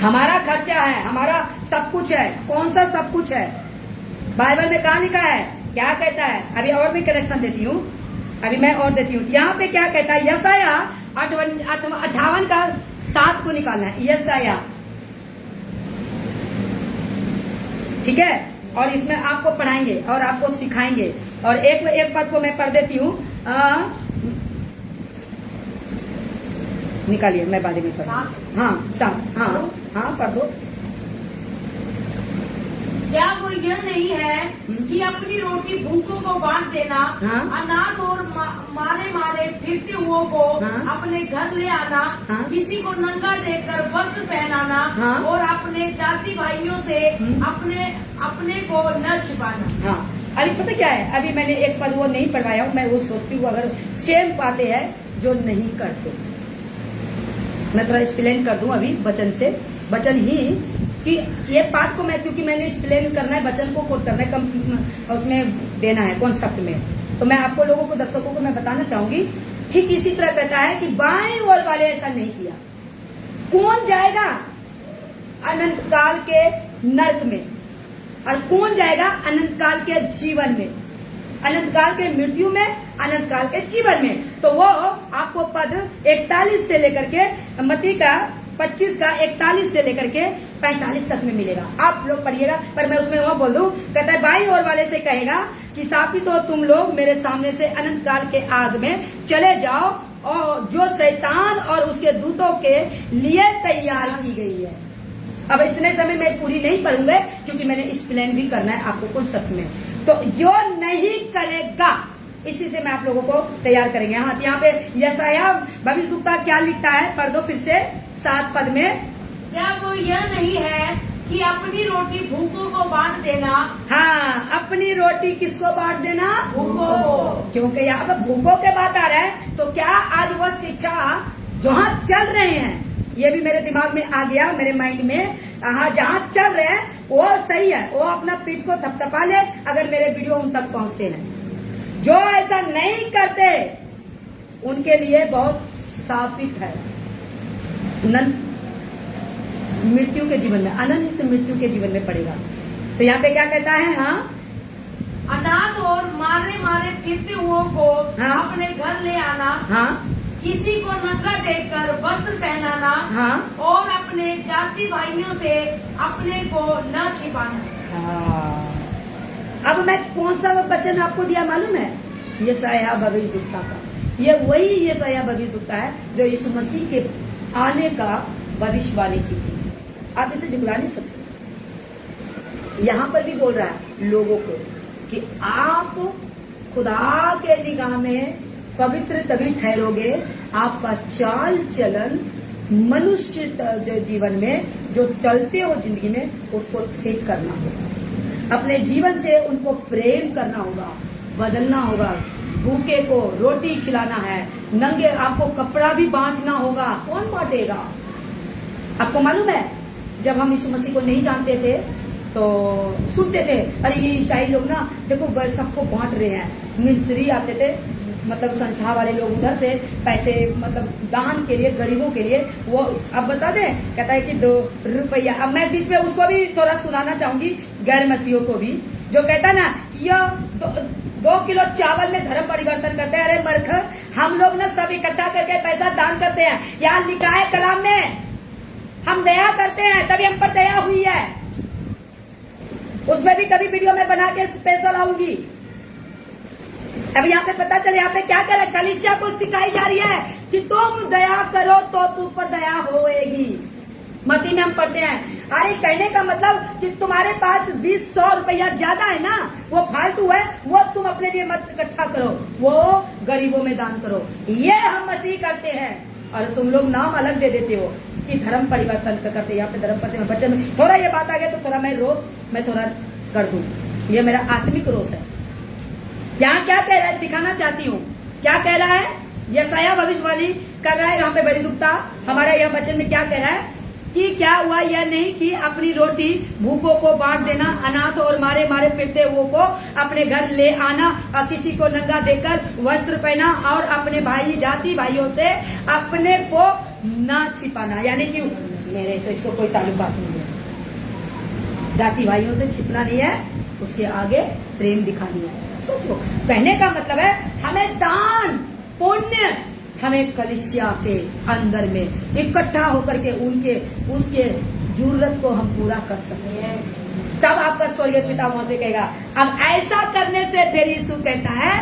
हमारा खर्चा है, हमारा सब कुछ है। कौन सा सब कुछ है? बाइबल में कहा लिखा है, क्या कहता है? अभी और भी कनेक्शन देती हूँ, अभी मैं और देती हूँ। यहाँ पे क्या कहता है, यशाया 58 का 7 को निकालना है, यशाया, ठीक है। और इसमें आपको पढ़ाएंगे और आपको सिखाएंगे। और एक पद को मैं पढ़ देती हूँ, निकालिए, मैं बाद में पढ़, हाँ 7, हाँ पढ़ दो। क्या वो यह नहीं है कि अपनी रोटी भूखों को बांट देना, हाँ? अनाथ और मारे मारे फिरते हुओं को हाँ? अपने घर ले आना, हाँ? किसी को नंगा देखकर वस्त्र पहनाना, हाँ? और अपने जाति भाइयों से अपने को न छिपाना। हाँ, अभी पता क्या है, अभी मैंने एक पद वो नहीं पढ़वाया हूँ, मैं वो सोचती हूँ अगर सेम बातें हैं जो नहीं करते, मैं थोड़ा एक्सप्लेन कर दूं अभी वचन से, वचन ही कि ये पार्ट को मैं, क्योंकि मैंने एक्सप्लेन करना है, वचन को कोट करना है, उसमें देना है कॉन्सेप्ट में, तो मैं आपको लोगों को, दर्शकों को मैं बताना चाहूंगी। ठीक इसी तरह कहता है कि बाएं ओर वाले ऐसा नहीं किया, कौन जाएगा अनंत काल के नर्क में, और कौन जाएगा अनंत काल के जीवन में, अनंत काल के मृत्यु में, अनंत काल के जीवन में। तो वो आपको पद 41 से लेकर के, मत्ती का 25 का 41 से लेकर के 45 तक में मिलेगा, आप लोग पढ़िएगा। पर मैं उसमें वो बोल दूं, कहता है बाईं ओर वाले से कहेगा कि शापित हो तुम लोग मेरे सामने से अनंत काल के आग में चले जाओ, और जो शैतान और उसके दूतों के लिए तैयार की गई है। अब इतने समय मैं पूरी नहीं पढ़ूंगा, क्योंकि मैंने एक्सप्लेन भी करना है आपको कॉन्सेप्ट में। तो जो नहीं करेगा, इसी से मैं आप लोगों को तैयार करेंगे। हाँ, यहाँ पे यशाया भविष्यवक्ता क्या लिखता है, पढ़ दो फिर से 7 पद में। क्या वो यह नहीं है कि अपनी रोटी भूखों को बांट देना? हाँ, अपनी रोटी किसको बांट देना? भूखों को। क्योंकि यहाँ पे भूखों के बात आ रहा है, तो क्या आज वो शिक्षा जहाँ चल रहे हैं, ये भी मेरे दिमाग में आ गया, मेरे माइंड में, हाँ जहाँ चल रहे हैं वो सही है, वो अपना पीठ को थपथपा ले अगर मेरे वीडियो उन तक पहुँचते हैं। जो ऐसा नहीं करते उनके लिए बहुत शापित है, अनंत मृत्यु के जीवन में, अनंत मृत्यु के जीवन में पड़ेगा। तो यहाँ पे क्या कहता है, हाँ, अनाथ और मारे मारे फिरते हुओं को हाँ? अपने घर ले आना, हाँ, किसी को नंगा देखकर वस्त्र पहनाना, हाँ, और अपने जाति भाइयों से अपने को न छिपाना। हाँ। अब मैं कौन सा वचन आपको दिया मालूम है? यशाया भविष्यवक्ता का। ये वही यशाया भविष्यवक्ता है जो यीशु मसीह के आने का भविष्यवाणी की थी। आप इसे झुकला नहीं सकते। यहाँ पर भी बोल रहा है लोगों को कि आप खुदा के निगाह में पवित्र तभी ठहरोगे, आपका चाल चलन मनुष्य जो जीवन में जो चलते हो जिंदगी में उसको ठीक करना होगा, अपने जीवन से उनको प्रेम करना होगा, बदलना होगा। भूखे को रोटी खिलाना है, नंगे आपको कपड़ा भी बांटना होगा। कौन बांटेगा? आपको मालूम है जब हम यीशु मसीह को नहीं जानते थे तो सुनते थे, अरे ये ईसाई लोग ना देखो सबको बांट रहे हैं। मिस्री आते थे, मतलब संस्था वाले लोग उधर से पैसे मतलब दान के लिए, गरीबों के लिए। वो अब बता दें, कहता है कि 2 रुपया। अब मैं बीच में उसको भी थोड़ा सुनाना चाहूंगी, गैर मसीहों को भी, जो कहता ना कि ये 2 किलो चावल में धर्म परिवर्तन करते हैं। अरे मूर्ख, हम लोग ना सब इकट्ठा करके पैसा दान करते हैं। यहाँ लिखा है कलाम में, हम दया करते हैं तभी हम पर दया हुई है। उसमें भी कभी वीडियो में बना के स्पेशल आऊंगी। अब यहाँ पे पता चले यहाँ पे क्या कर रहा है, कलीसिया को सिखाई जा रही है कि तुम दया करो तो तुम पर दया होएगी। मती में हम पढ़ते हैं। अरे कहने का मतलब कि तुम्हारे पास 20-100 रुपया ज्यादा है ना, वो फालतू है, वो तुम अपने लिए मत इकट्ठा करो, वो गरीबों में दान करो। ये हम मसीह करते हैं। और तुम लोग नाम अलग दे देते हो कि धर्म परिवर्तन करते। यहाँ पे धर्म परिवर्तन बच्चे में थोड़ा ये बात आ गया तो थोड़ा मैं रोष मैं थोड़ा कर दूं। ये मेरा आत्मिक रोष है। यहाँ क्या कह रहा है, सिखाना चाहती हूँ। क्या कह रहा है, यशायाह भविष्यवाणी कर रहा है यहाँ पे बलिदुक्ता। हमारा यह वचन में क्या कह रहा है कि क्या हुआ, यह नहीं कि अपनी रोटी भूखों को बांट देना, अनाथ और मारे मारे फिरते हुओं को अपने घर ले आना, और किसी को नंगा देकर वस्त्र पहना, और अपने भाई जाति भाइयों से अपने को न छिपाना। यानी कि मेरे से इसको कोई ताल्लुकात नहीं है, जाति भाइयों से छिपना नहीं है, उसके आगे प्रेम दिखानी है। सोचो, कहने का मतलब है हमें दान पुण्य, हमें कलीसिया के अंदर में इकट्ठा होकर के उनके उसके जरूरत को हम पूरा कर सकते, तब आपका स्वर्गीय पिता वहां से कहेगा। अब ऐसा करने से फिर यीशु कहता है,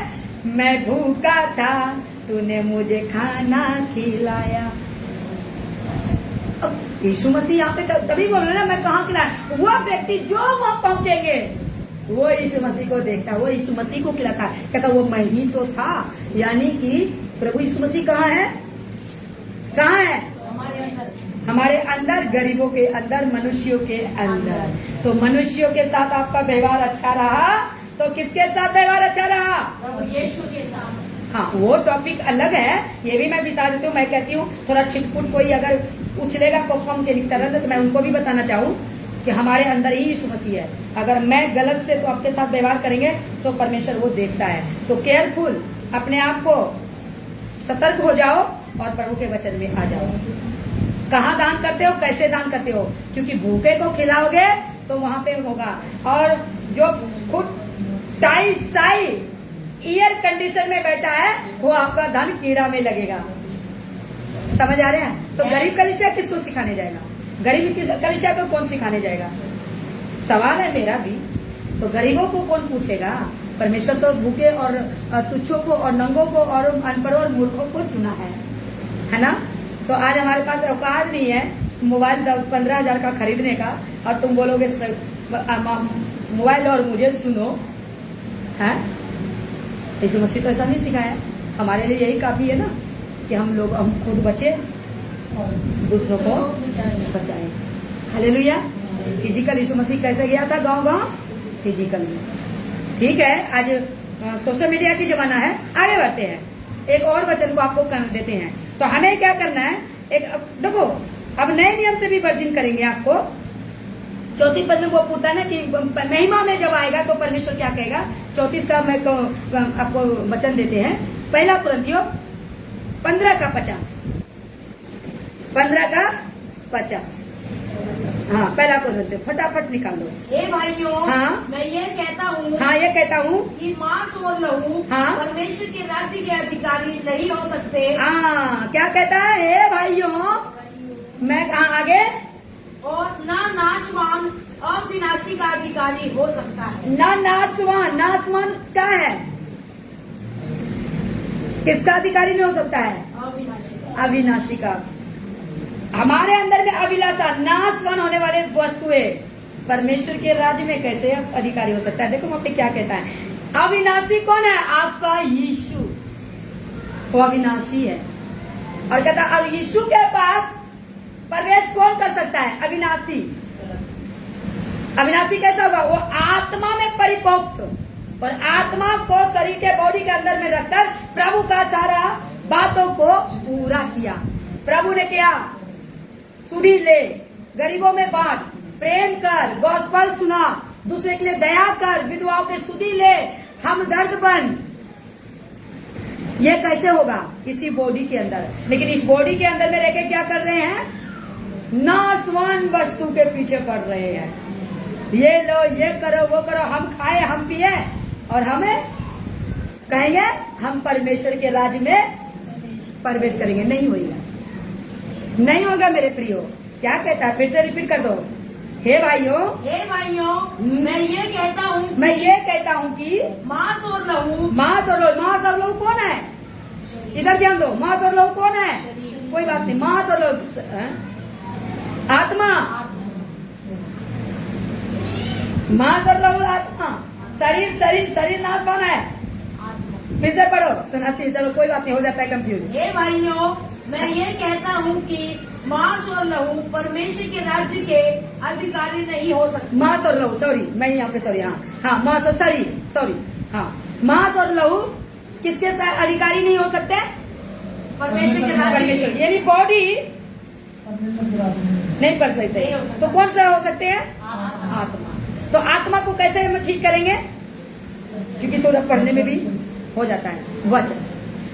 मैं भूखा था तूने मुझे खाना खिलाया। अब यीशु मसीह यहाँ पे तभी बोल रहे ना, मैं कहाँ खिलाया। वो व्यक्ति जो वहां पहुंचेंगे वो यीशु मसीह को देखता, वो यीशु मसीह को खिलाता, कहता वो मैं ही तो था। यानी कि प्रभु यीशु मसीह कहाँ है, कहाँ है, हमारे अंदर, गरीबों के अंदर, मनुष्यों के अंदर। तो मनुष्यों के साथ आपका व्यवहार अच्छा रहा तो किसके साथ व्यवहार अच्छा रहा, प्रभु यीशु के साथ। हाँ, वो टॉपिक अलग है, ये भी मैं बता देती हूँ। मैं कहती हूँ थोड़ा छिटपुट कोई अगर उछलेगा पॉपकॉर्न के तरह, तो मैं उनको भी बताना चाहूँ कि हमारे अंदर ही यीशु मसीह है। अगर मैं गलत से तो आपके साथ व्यवहार करेंगे तो परमेश्वर वो देखता है। तो केयरफुल, अपने आप को सतर्क हो जाओ और प्रभु के वचन में आ जाओ। कहाँ दान करते हो, कैसे दान करते हो, क्योंकि भूखे को खिलाओगे तो वहां पे होगा। और जो खुद टाई साई एयर कंडीशन में बैठा है वो आपका धन कीड़ा में लगेगा। समझ आ रहे हैं। तो गरीब कलीसिया किसको सिखाने जाएगा, गरीब कलीसिया को कौन सिखाने जाएगा, सवाल है मेरा भी। तो गरीबों को कौन पूछेगा, परमेश्वर तो भूखे और तुच्छों को और नंगों को और अनपढ़ों और मूर्खों को चुना है ना। तो आज हमारे पास औकात नहीं है मोबाइल 15,000 का खरीदने का, और तुम बोलोगे मोबाइल और मुझे सुनो, है। यीशु मसीह तो ऐसा नहीं सिखाया। हमारे लिए यही काफी है ना कि हम खुद बचे और दूसरों को बचाए। हालेलुया। फिजिकल यीशु मसीह कैसे गया था गांव फिजिकल में, ठीक है। आज सोशल मीडिया की जमाना है, आगे बढ़ते हैं। एक और वचन को आपको कर देते हैं। तो हमें क्या करना है, एक देखो अब नए नियम से भी वर्जिन करेंगे आपको। 34 पद में वो पूछता है ना कि महिमा में जब आएगा तो परमेश्वर क्या कहेगा। 34 का मैं आपको वचन देते हैं। पहला कुरिन्थियों 15:50, 15:50। हाँ, पहला कुरिन्थियों फटाफट निकाल लो। हे भाइयों, हाँ, मैं ये कहता हूँ, हाँ ये कहता हूँ कि मांस और लहू हाँ, परमेश्वर के राज्य के अधिकारी नहीं हो सकते। हाँ, क्या कहता है, हे भाइयों मैं आगे, और न नाशवान अविनाशी का अधिकारी हो सकता है। ना नासवान, नासवान क्या है, किसका अधिकारी नहीं हो सकता है, अविनाशी का। अविनाशी का। हमारे अंदर में अभिलाषा, नाशवान होने वाले वस्तुएं परमेश्वर के राज्य में कैसे अधिकारी हो सकता है। देखो वहां पे क्या कहता है, अविनाशी कौन है, आपका यीशु, वो अविनाशी है। और कहता है अब यीशु के पास प्रवेश कौन कर सकता है, अविनाशी। अविनाशी कैसा होगा, वो आत्मा में परिपक्व, और आत्मा को शरीर के बॉडी के अंदर में रखकर प्रभु का सारा बातों को पूरा किया। प्रभु ने किया, सुधी ले, गरीबों में बांट, प्रेम कर, गॉस्पेल सुना, दूसरे के लिए दया कर, विधवाओं के सुधी ले, हमदर्द बन। ये कैसे होगा, इसी बॉडी के अंदर। लेकिन इस बॉडी के अंदर में रहकर क्या कर रहे हैं, नाशवान वस्तु के पीछे पड़ रहे हैं। ये लो, ये करो, वो करो, हम खाए, हम पिए और हमें कहेंगे हम परमेश्वर के राज्य में प्रवेश करेंगे। नहीं होगा, नहीं होगा मेरे प्रियो। क्या कहता है, फिर से रिपीट कर दो। हे भाइयों, हे भाइयों, मैं ये कहता हूँ कि मांस और लहू, मांस और लहू कौन है? इधर ध्यान दो, मांस और लहू कौन है? कोई बात नहीं, मांस और लहू आत्मा, मांस और लहू आत्मा, शरीर नाशवान है। फिर से पढ़ो, सुनाती, चलो कोई बात नहीं, हो जाता है कंफ्यूज। हे भाइयों, मैं ये कहता हूँ कि मांस और लहू परमेश्वर के राज्य के अधिकारी नहीं हो सकते। मांस और लहू, सॉरी मैं यहाँ पे सॉरी, हाँ मांस और सॉरी, हाँ मांस और लहू किसके अधिकारी नहीं हो सकते? परमेश्वर के राज्य, परमेश्वर, यानी बॉडी नहीं पढ़ सकते, तो कौन सा हो सकते हैं? आत्मा। तो आत्मा को कैसे हम ठीक करेंगे? क्योंकि थोड़ा पढ़ने में भी हो जाता है। वचन,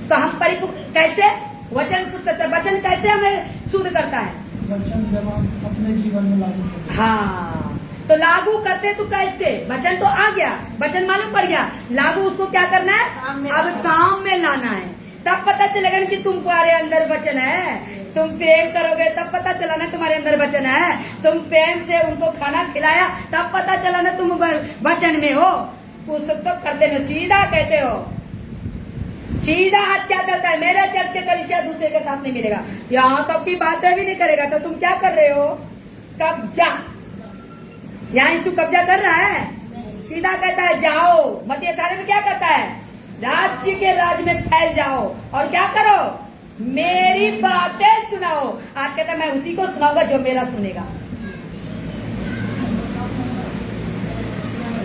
तो हम परिपक्व कैसे? वचन शुद्ध करता है। वचन कैसे हमें शुद्ध करता है? वचन जब हम अपने जीवन में लागू करते हैं। हाँ, तो लागू करते तो कैसे? वचन तो आ गया, वचन मालूम पड़ गया, लागू उसको क्या करना है? अब काम में लाना है। तब पता चलेगा कि तुम्हारे अंदर वचन है। तुम प्रेम करोगे तब पता चला ना तुम्हारे अंदर वचन है। तुम प्रेम से उनको खाना खिलाया तब पता चला ना तुम वचन में हो। उस सब तो करते न, सीधा कहते हो। सीधा आज क्या चलता है, मेरे चर्च के कलीसिया दूसरे के साथ नहीं मिलेगा, यहाँ तक की बातें भी नहीं करेगा। तो तुम क्या कर रहे हो? कब्जा। यहाँ यीशु कब्जा कर रहा है? सीधा कहता है जाओ। मत्ती 18 में क्या कहता है? राज्य के राज में फैल जाओ और क्या करो? मेरी बातें सुनाओ। आज कहता है मैं उसी को सुनाऊंगा जो मेरा सुनेगा।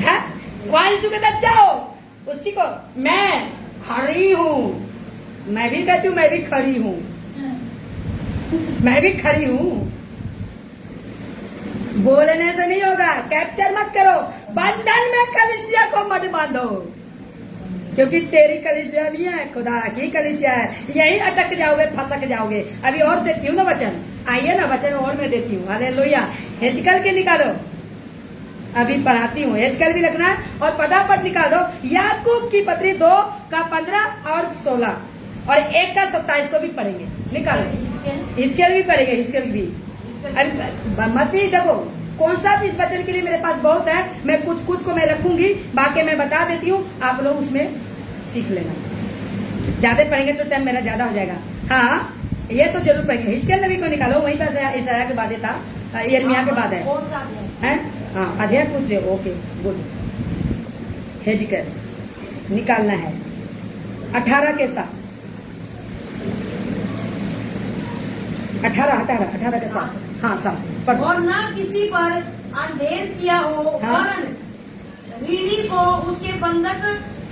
है? वहां यीशु कहता है जाओ उसी को। मैं खड़ी हूँ, मैं भी कहती हूँ मैं भी खड़ी हूँ, मैं भी खड़ी हूँ। बोलने से नहीं होगा, कैप्चर मत करो। बंधन में कलीसिया को मत बांधो, क्योंकि तेरी कलीसिया नहीं है, खुदा की कलीसिया है। यही अटक जाओगे, फंसक जाओगे। अभी और देती हूँ ना वचन, आइए ना वचन और मैं देती हूँ। हालेलुया। हेजकल के निकालो, अभी पढ़ाती हूँ। हेजकल भी लिखना है और फटाफट निकाल दो। याकूब की पत्री 2 का 15 और 16 और 1 का 27 को भी पढ़ेंगे। निकालो, हिजकेल भी पढ़ेंगे, हिजकेल भी। मती देखो कौन सा भी इस वचन के लिए मेरे पास बहुत है। मैं कुछ को मैं रखूंगी, बाकी मैं बता देती हूँ, आप लोग उसमें सीख लेना। ज्यादा पढ़ेंगे तो टाइम मेरा ज्यादा हो जाएगा। हाँ, ये तो जरूर पढ़ेंगे। हिजकेल नबी को निकालो, वहीं पर ईसाया के बाद था, यिर्मयाह के बाद है। कौन सा है? हाँ, अध्याय पूछ रहे हो? Okay good. हेजकेल निकालना है 18 के साथ, 18 के साथ। हाँ, साथ पढ़ो। और न किसी पर अंधेर किया हो, हाँ। वरन ऋणी को उसके बंधक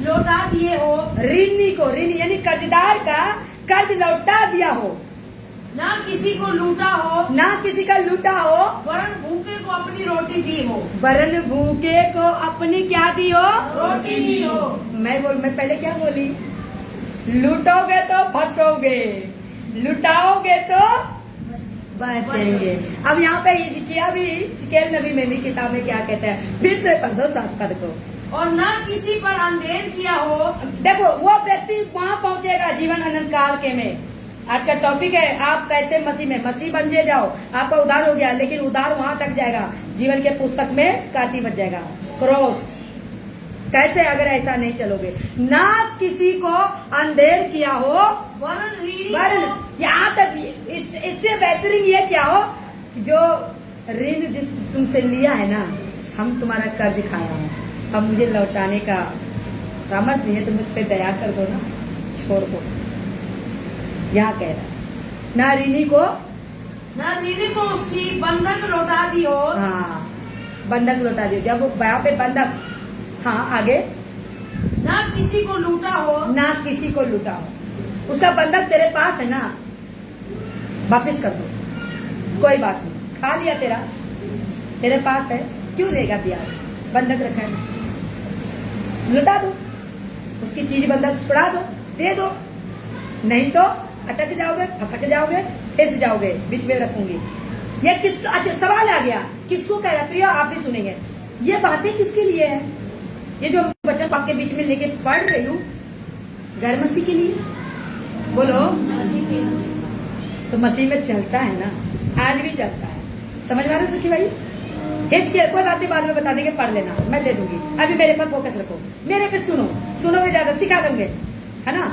लौटा दिए हो। ऋणी को, ऋणी यानी कर्जदार का कर्ज लौटा दिया हो। न किसी को लूटा हो, ना किसी का लूटा हो, वरन भूखे को अपनी रोटी दी हो। वरन भूखे को अपनी क्या दी हो? रोटी दी हो। मैं पहले क्या बोली? लूटोगे तो फंसोगे, लुटाओगे तो बचेंगे। अब यहाँ पे हिजकेल नबी में भी किताब में क्या कहते हैं? फिर से पढ़ दो 7 पद को। और न किसी पर अंधेर किया हो। देखो वो व्यक्ति वहाँ पहुँचेगा जीवन अनंत काल के में। आज का टॉपिक है आप कैसे मसीह बन जाओ। आपका उद्धार हो गया, लेकिन उद्धार वहाँ तक जाएगा, जीवन के पुस्तक में काटी बच जाएगा, क्रॉस। कैसे? अगर ऐसा नहीं चलोगे। ना किसी को अंधेर किया हो, वरन ऋणी वरन को, यहाँ तक इससे बेहतरीन ये क्या हो? जो ऋण जिस तुमसे लिया है ना, हम तुम्हारा कर्ज खाया है, अब मुझे लौटाने का सामर्थ्य नहीं है, तुम उस पर दया कर दो ना, छोड़ दो। यहाँ कह रहा है ना ऋणी को उसकी बंधक लौटा दी हो। हाँ, बंधक लौटा दियो। जब वहाँ पे बंधक, हाँ आगे, ना किसी को लूटा हो, ना किसी को लूटा हो। उसका बंधक तेरे पास है ना, वापिस कर दो, कोई बात नहीं, खा लिया तेरे पास है, क्यों लेगा दिया? बंधक रखा है, लुटा दो, उसकी चीज बंधक छुड़ा दो, दे दो, नहीं तो अटक जाओगे, फंसक जाओगे, फंस जाओगे। बीच में रखूंगी ये किसका? अच्छा, सवाल आ गया, किसको कह रहा? प्रिय आप भी सुनेंगे, ये बातें किसके लिए है? ये जो बच्चों को आपके बीच में लेके पढ़ रही हूँ, गैर मसीह के लिए बोलो। मसीह के मसीह। तो मसीह में चलता है ना, आज भी चलता है। समझ में आ रहा है सुखी भाई? हिच के कोई बात नहीं, बाद में बता देंगे, पढ़ लेना, मैं दे दूंगी। अभी मेरे पर फोकस रखो, मेरे पे सुनो, सुनोगे ज्यादा सिखा दूंगे, है ना?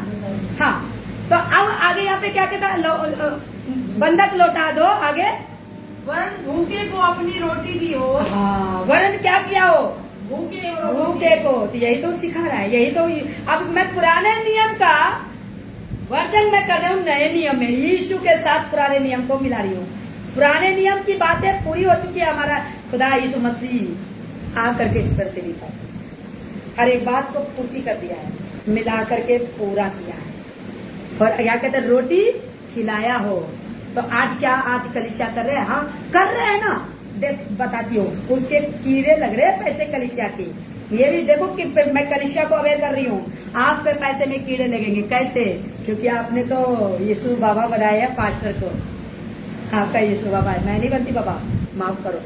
हाँ, तो अब आगे यहाँ पे क्या कहता है? बंधक लौटा दो। आगे वरन भूखे को अपनी रोटी दी हो। हाँ, वरन क्या किया हो? भूखे को। तो यही तो सिखा रहा है, यही तो। अब मैं पुराने नियम का वर्जन में कर रही हूँ नए नियम में, यीशु के साथ पुराने नियम को मिला रही हूँ। पुराने नियम की बातें पूरी हो चुकी है। हमारा खुदा यीशु मसीह आकर के इस पृथ्वी पर हर एक बात को पूर्ति कर दिया है, मिला करके पूरा किया है। और क्या कहते हैं? रोटी खिलाया हो। तो आज क्या, आज कलिसिया कर रहे हैं? हाँ कर रहे हैं ना। देख बताती हूँ, उसके कीड़े लग रहे हैं पैसे कलिसिया के। ये भी देखो कि मैं कलिसिया को अवेयर कर रही हूँ, आपके पैसे में कीड़े लगेंगे। कैसे? क्योंकि आपने तो यीशु बाबा बनाया है पास्टर को। आपका यीशु बाबा है, मैं नहीं बनती बाबा, माफ करो,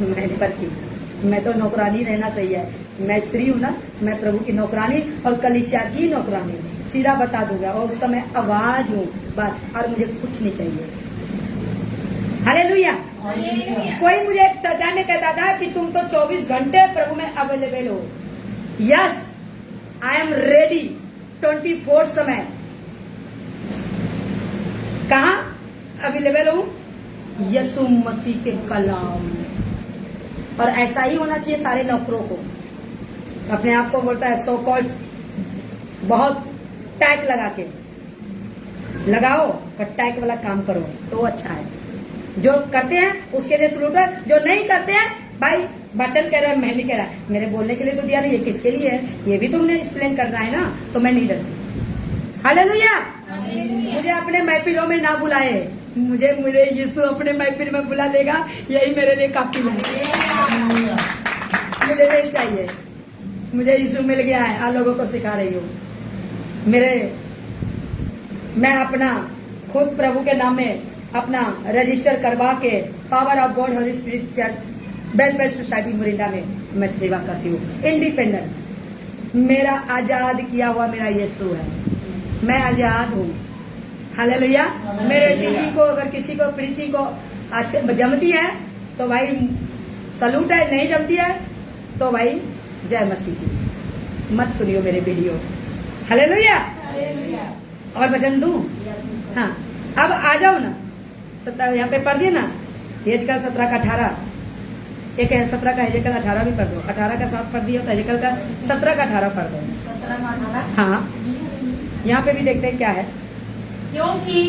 मैं नहीं बनती। मैं तो नौकरानी रहना सही है। मैं स्त्री हूँ ना, मैं प्रभु की नौकरानी और कलिसिया की नौकरानी, सीधा बता दूंगा। और उसका मैं आवाज हूँ बस, और मुझे कुछ नहीं चाहिए। हालेलुया। कोई मुझे एक सजा में कहता था कि तुम तो 24 घंटे प्रभु में अवेलेबल हो। यस, आई एम रेडी 24 समय। कहा अवेलेबल हूँ? यीशु मसीह के कलाम। और ऐसा ही होना चाहिए सारे नौकरों को। अपने आप को बोलता है सो कॉल्ड, बहुत टैग लगा के लगाओ, पर टैग वाला काम करो तो अच्छा है। जो करते हैं उसके लिए सलूट है, जो नहीं करते हैं भाई वचन कह रहा है, मैं नहीं कह रहा, मेरे बोलने के लिए तो दिया नहीं, ये किसके लिए है ये भी तुमने एक्सप्लेन करना है ना। तो मैं नहीं डरती। हालेलुया। मुझे अपने महफिलों में ना बुलाए, मुझे यीशु अपने महफिल में बुला लेगा, यही मेरे लिए काफी है। मुझे नहीं चाहिए, मुझे यीशु मिल गया है। आप लोगों को सिखा रही हूँ। मैं अपना खुद प्रभु के नाम में अपना रजिस्टर करवा के power of God Holy Spirit church welfare society Morinda में मैं सेवा करती हूँ। इंडिपेंडेंट, मेरा आजाद किया हुआ मेरा यीशु है, मैं आजाद हूँ। हालेलुया। मेरे टीचिंग को अगर किसी को प्रीचिंग को अच्छे जमती है तो भाई सलूट है, नहीं जमती है तो भाई जय मसीह की। मत सुनियो मेरे वीडियो। हालेलुया। और वचन दूं? हाँ, अब आ जाओ ना। यहाँ पे पढ़ दिए ना, हेजकल 17 का 18, एक है 17 का, हेजकल 18 भी पढ़ दो। 18 का 7 पढ़ दिया तो हेजकल का 17 का 18 पढ़ दो। 17 का 18। हाँ, यहाँ पे भी देखते हैं क्या है। क्योंकि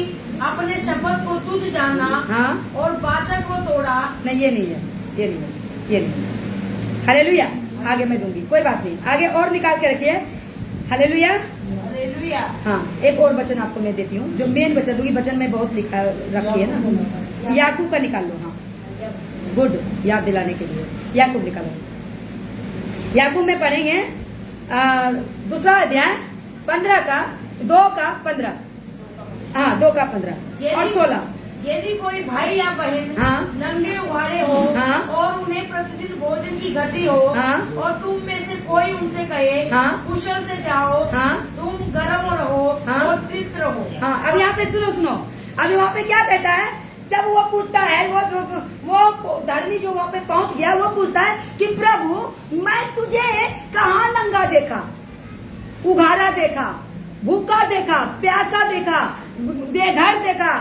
अपने शपथ को तुझ जाना, हाँ, और वाचा को तोड़ा। नहीं ये नहीं है, ये नहीं है, ये नहीं है। हालेलुया। आगे मैं दूंगी, कोई बात नहीं, आगे और निकाल के रखिए। हालेलुया। हालेलुया। हाँ, एक और वचन आपको मैं देती हूँ, जो मेन वचन दूंगी। वचन में बहुत लिखा रखी है ना। याकूब का निकाल लो। हाँ, गुड, याद दिलाने के लिए याकूब निकालो। याकूब में पढ़ेंगे दूसरा अध्याय 15 का 2 का 15। हाँ, 2 का 15 और 16। यदि कोई भाई या बहन हाँ, नंगे उघाड़े हो, हाँ, और उन्हें प्रतिदिन भोजन की घटी हो, हाँ, और तुम में से कोई उनसे कहे, हाँ, कुशल से जाओ, हाँ, तुम गर्म रहो, हाँ, और तृप्त रहो। हाँ। अब यहाँ पे सुनो। अब वहाँ पे क्या कहता है? जब वो पूछता है, वो धर्मी जो वहाँ पे पहुँच गया, वो पूछता है कि प्रभु मैं तुझे कहाँ नंगा देखा, उघाड़ा देखा, भूखा देखा, प्यासा देखा, बेघर देखा,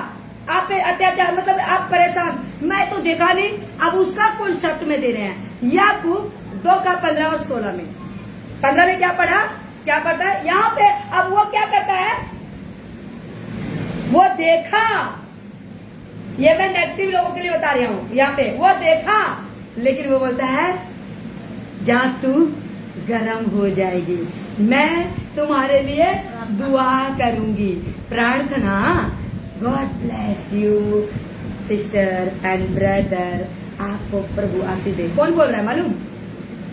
आप पे अत्याचार, मतलब आप परेशान, मैं तो देखा नहीं। अब उसका कुल शब्द में दे रहे हैं। याकूब 2 का 15 और 16 में। 15 में क्या पढ़ता है यहाँ पे? अब वो क्या करता है? वो देखा, ये मैं नेगेटिव लोगों के लिए बता रही हूँ। यहाँ पे वो देखा, लेकिन वो बोलता है जा तू गरम हो जाएगी, मैं तुम्हारे लिए दुआ करूंगी, प्रार्थना। God bless you sister and brother, आपको प्रभु आशीष दे। कौन बोल रहा है मालूम?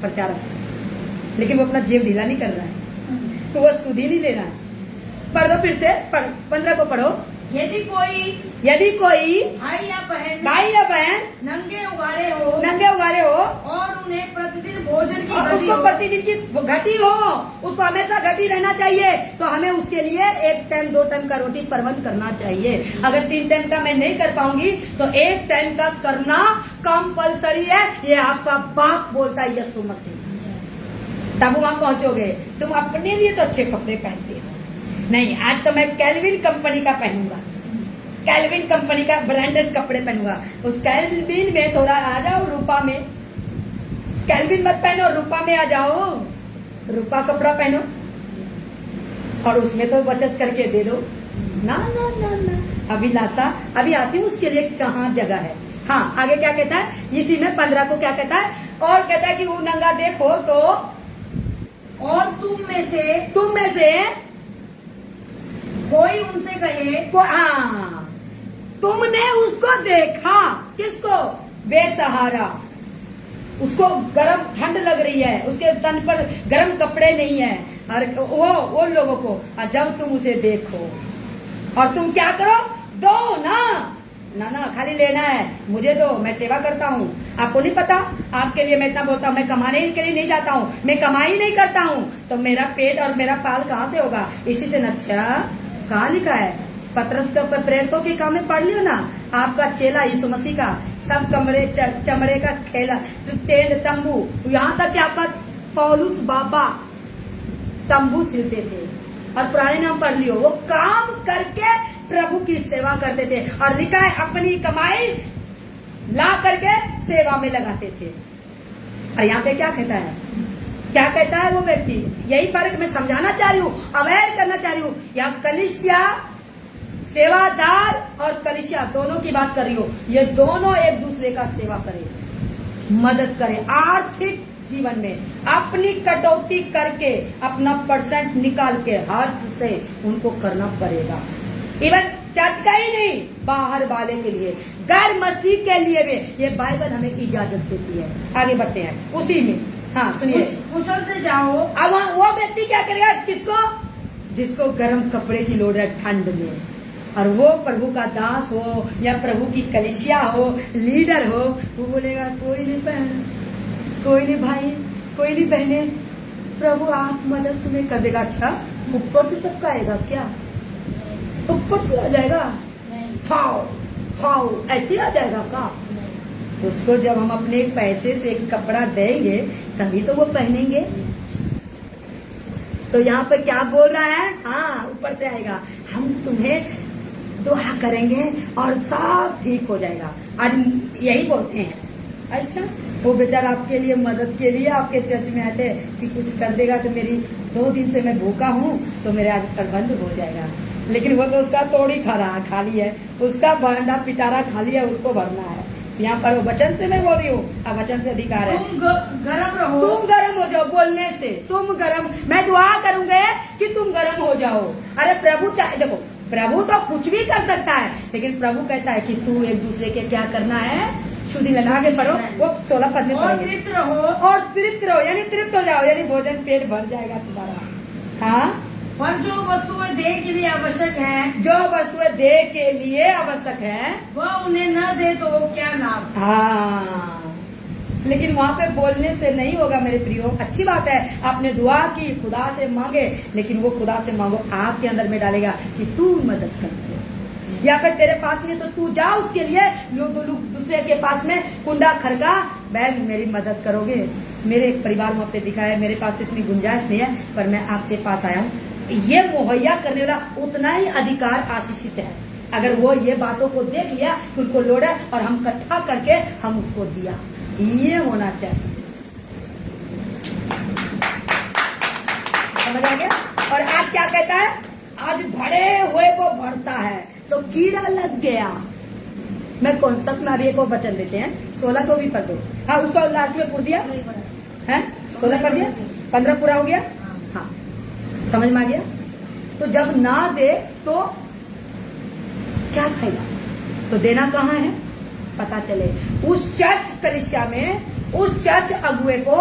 प्रचारक। लेकिन वो अपना जेब ढीला नहीं कर रहा है, तो वो सुधी नहीं ले रहा है। पढ़ दो फिर से, 15 को पढ़ो। यदि कोई भाई या बहन नंगे उगाड़े हो और उन्हें प्रतिदिन भोजन की और घटी उसको हो, प्रतिदिन की घटी हो, उसको हमेशा घटी रहना चाहिए, तो हमें उसके लिए 1 टाइम 2 टाइम का रोटी प्रबंध करना चाहिए। अगर 3 टाइम का मैं नहीं कर पाऊंगी तो 1 टाइम का करना कंपलसरी है। ये आपका बाप बोलता है यीशु मसीह। तब वहां पहुंचोगे। तुम अपने लिए तो अच्छे कपड़े पहनते हो, नहीं आज तो मैं कैल्विन कंपनी का पहनूंगा, कैल्विन कंपनी का ब्रांडेड कपड़े पहनूंगा। उस कैल्विन में थोड़ा आ जाओ रूपा में, कैल्विन मत पहनो, रूपा में आ जाओ, रूपा कपड़ा पहनो और उसमें तो बचत करके दे दो। ना ना ना ना, अभिलाषा अभी आती हूँ, उसके लिए कहाँ जगह है। हाँ आगे क्या कहता है इसी में 15 को क्या कहता है, और कहता है कि वो नंगा देखो तो और तुम में से कोई उनसे कहे, हाँ तुमने उसको देखा, किसको, बेसहारा, उसको गर्म ठंड लग रही है, उसके तन पर गर्म कपड़े नहीं है, और वो लोगों को, और जब तुम उसे देखो और तुम क्या करो, दो ना ना ना, खाली लेना है, मुझे दो, मैं सेवा करता हूँ। आपको नहीं पता, आपके लिए मैं इतना बोलता हूँ, मैं कमाने के लिए नहीं जाता हूँ, मैं कमाई नहीं करता हूँ, तो मेरा पेट और मेरा पाल कहाँ से होगा, इसी से। अच्छा कहाँ लिखा है, पतरस का प्रेरितों के काम में पढ़ लियो ना, आपका चेला यीशु मसीह का सब कमरे चमड़े का खेला, टेंट तंबू, यहाँ तक कि आपका पौलुस बाबा तंबू सिलते थे, और पुराने नाम पढ़ लियो, वो काम करके प्रभु की सेवा करते थे, और लिखा है अपनी कमाई ला करके सेवा में लगाते थे। और यहाँ पे क्या कहता है, क्या कहता है वो व्यक्ति, यही फर्क मैं समझाना चाह रही हूँ, अवेयर करना चाह रही हूँ। यहाँ कलीसिया सेवादार और कलीसिया दोनों की बात कर रही हूँ, ये दोनों एक दूसरे का सेवा करे, मदद करे, आर्थिक जीवन में अपनी कटौती करके अपना % निकाल के हर्ष से उनको करना पड़ेगा। इवन चर्च का ही नहीं, बाहर वाले के लिए, गैर मसीह के लिए भी ये बाइबल हमें इजाजत देती है। आगे बढ़ते हैं उसी में। हाँ सुनिए, कुशल से जाओ। अब वो व्यक्ति क्या करेगा, किसको, जिसको गर्म कपड़े की लोड़ है ठंड में, और वो प्रभु का दास हो या प्रभु की कलीसिया हो, लीडर हो, वो बोलेगा कोई नहीं बहन, कोई नहीं भाई, कोई नहीं बहने, प्रभु आप मदद तुम्हें कर देगा। अच्छा ऊपर से तब आएगा क्या, ऊपर से आ जाएगा, फाओ फाओ ऐसे आ जाएगा का, उसको जब हम अपने पैसे से एक कपड़ा देंगे तभी तो वो पहनेंगे। तो यहाँ पर क्या बोल रहा है, हाँ ऊपर से आएगा, हम तुम्हें दुआ करेंगे और सब ठीक हो जाएगा। आज यही बोलते हैं। अच्छा वो बेचारा आपके लिए मदद के लिए आपके चर्च में आते कि कुछ कर देगा, तो मेरी 2 दिन से मैं भूखा हूँ तो मेरे आज प्रबंध हो जाएगा, लेकिन वो तो उसका तोड़ी खाली है, उसका भांडा पिटारा खाली है, उसको भरना है। यहाँ पर वचन से मैं बोल रही हूँ, अब वचन से अधिकार है। तुम गरम रहो, तुम गरम हो जाओ, बोलने से तुम गरम, मैं दुआ करूंगा कि तुम गरम हो जाओ। अरे प्रभु चाहे, देखो प्रभु तो कुछ भी कर सकता है, लेकिन प्रभु कहता है कि तू एक दूसरे के क्या करना है, शुद्धि लगा के पढ़ो, वो 16 पद में और पढ़ेंगे। तृप्त रहो, और तृप्त रहो, यानी तृप्त हो जाओ, यानी भोजन पेट भर जाएगा तुम्हारा। हाँ पर जो वस्तुएं देह के लिए आवश्यक है, जो वस्तुएं देह के लिए आवश्यक है वह उन्हें न दे तो क्या लाभ। हाँ लेकिन वहाँ पे बोलने से नहीं होगा मेरे प्रियो। अच्छी बात है आपने दुआ की, खुदा से मांगे, लेकिन वो खुदा से मांगो आपके अंदर में डालेगा कि तू मदद कर दे, या फिर तेरे पास नहीं तो तू जा उसके लिए दूसरे के पास में कुंडा खरका, बैग मेरी मदद करोगे, मेरे परिवार वहाँ पे दिखा है, मेरे पास तो इतनी गुंजाइश नहीं है पर मैं आपके पास आया हूँ। ये मुहैया करने वाला उतना ही अधिकार आशीषित है, अगर वो ये बातों को देख लिया कि उनको लोड है और हम इकट्ठा करके हम उसको दिया, ये होना चाहिए। समझ आ गया। और आज क्या कहता है, आज भरे हुए को भरता है तो कीड़ा लग गया। मैं कॉन्सेप्ट में अभी एक और वचन देते हैं, 16 को भी पढ़ दो। हाँ उसको लास्ट में पूछ दिया है, 16 पढ़ दिया, 15 पूरा हो गया। हाँ समझ में आ गया। तो जब ना दे तो क्या फायदा, तो देना कहाँ है पता चले। उस चर्च कलीसिया में उस चर्च अगुए को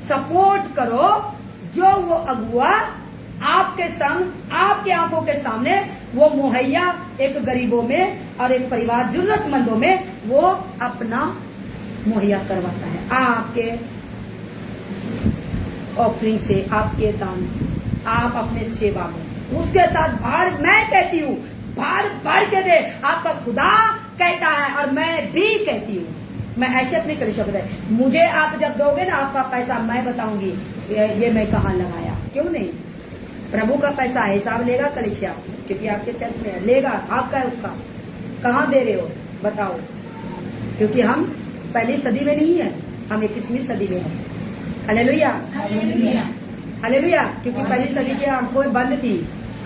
सपोर्ट करो जो वो अगुआ आपके संग आपके आंखों के सामने वो मुहैया एक गरीबों में और एक परिवार जरूरतमंदों में वो अपना मुहैया करवाता है, आपके ऑफरिंग से, आपके दान से, आप अपने सेवा में उसके साथ भार, मैं कहती हूँ भार भर के दे, आपका खुदा कहता है और मैं भी कहती हूँ, मैं ऐसे अपने कलीसिया को बताए, मुझे आप जब दोगे ना आपका पैसा, मैं बताऊंगी ये मैं कहाँ लगाया, क्यों नहीं। प्रभु का पैसा हिसाब लेगा कलीसिया, क्योंकि आपके चर्च में है, लेगा, आपका है उसका, कहाँ दे रहे हो बताओ, क्योंकि हम पहली सदी में नहीं है, हम 21वीं सदी में है। हालेलुया, हालेलुया, क्योंकि पहली सदी की आंखें बंद थी,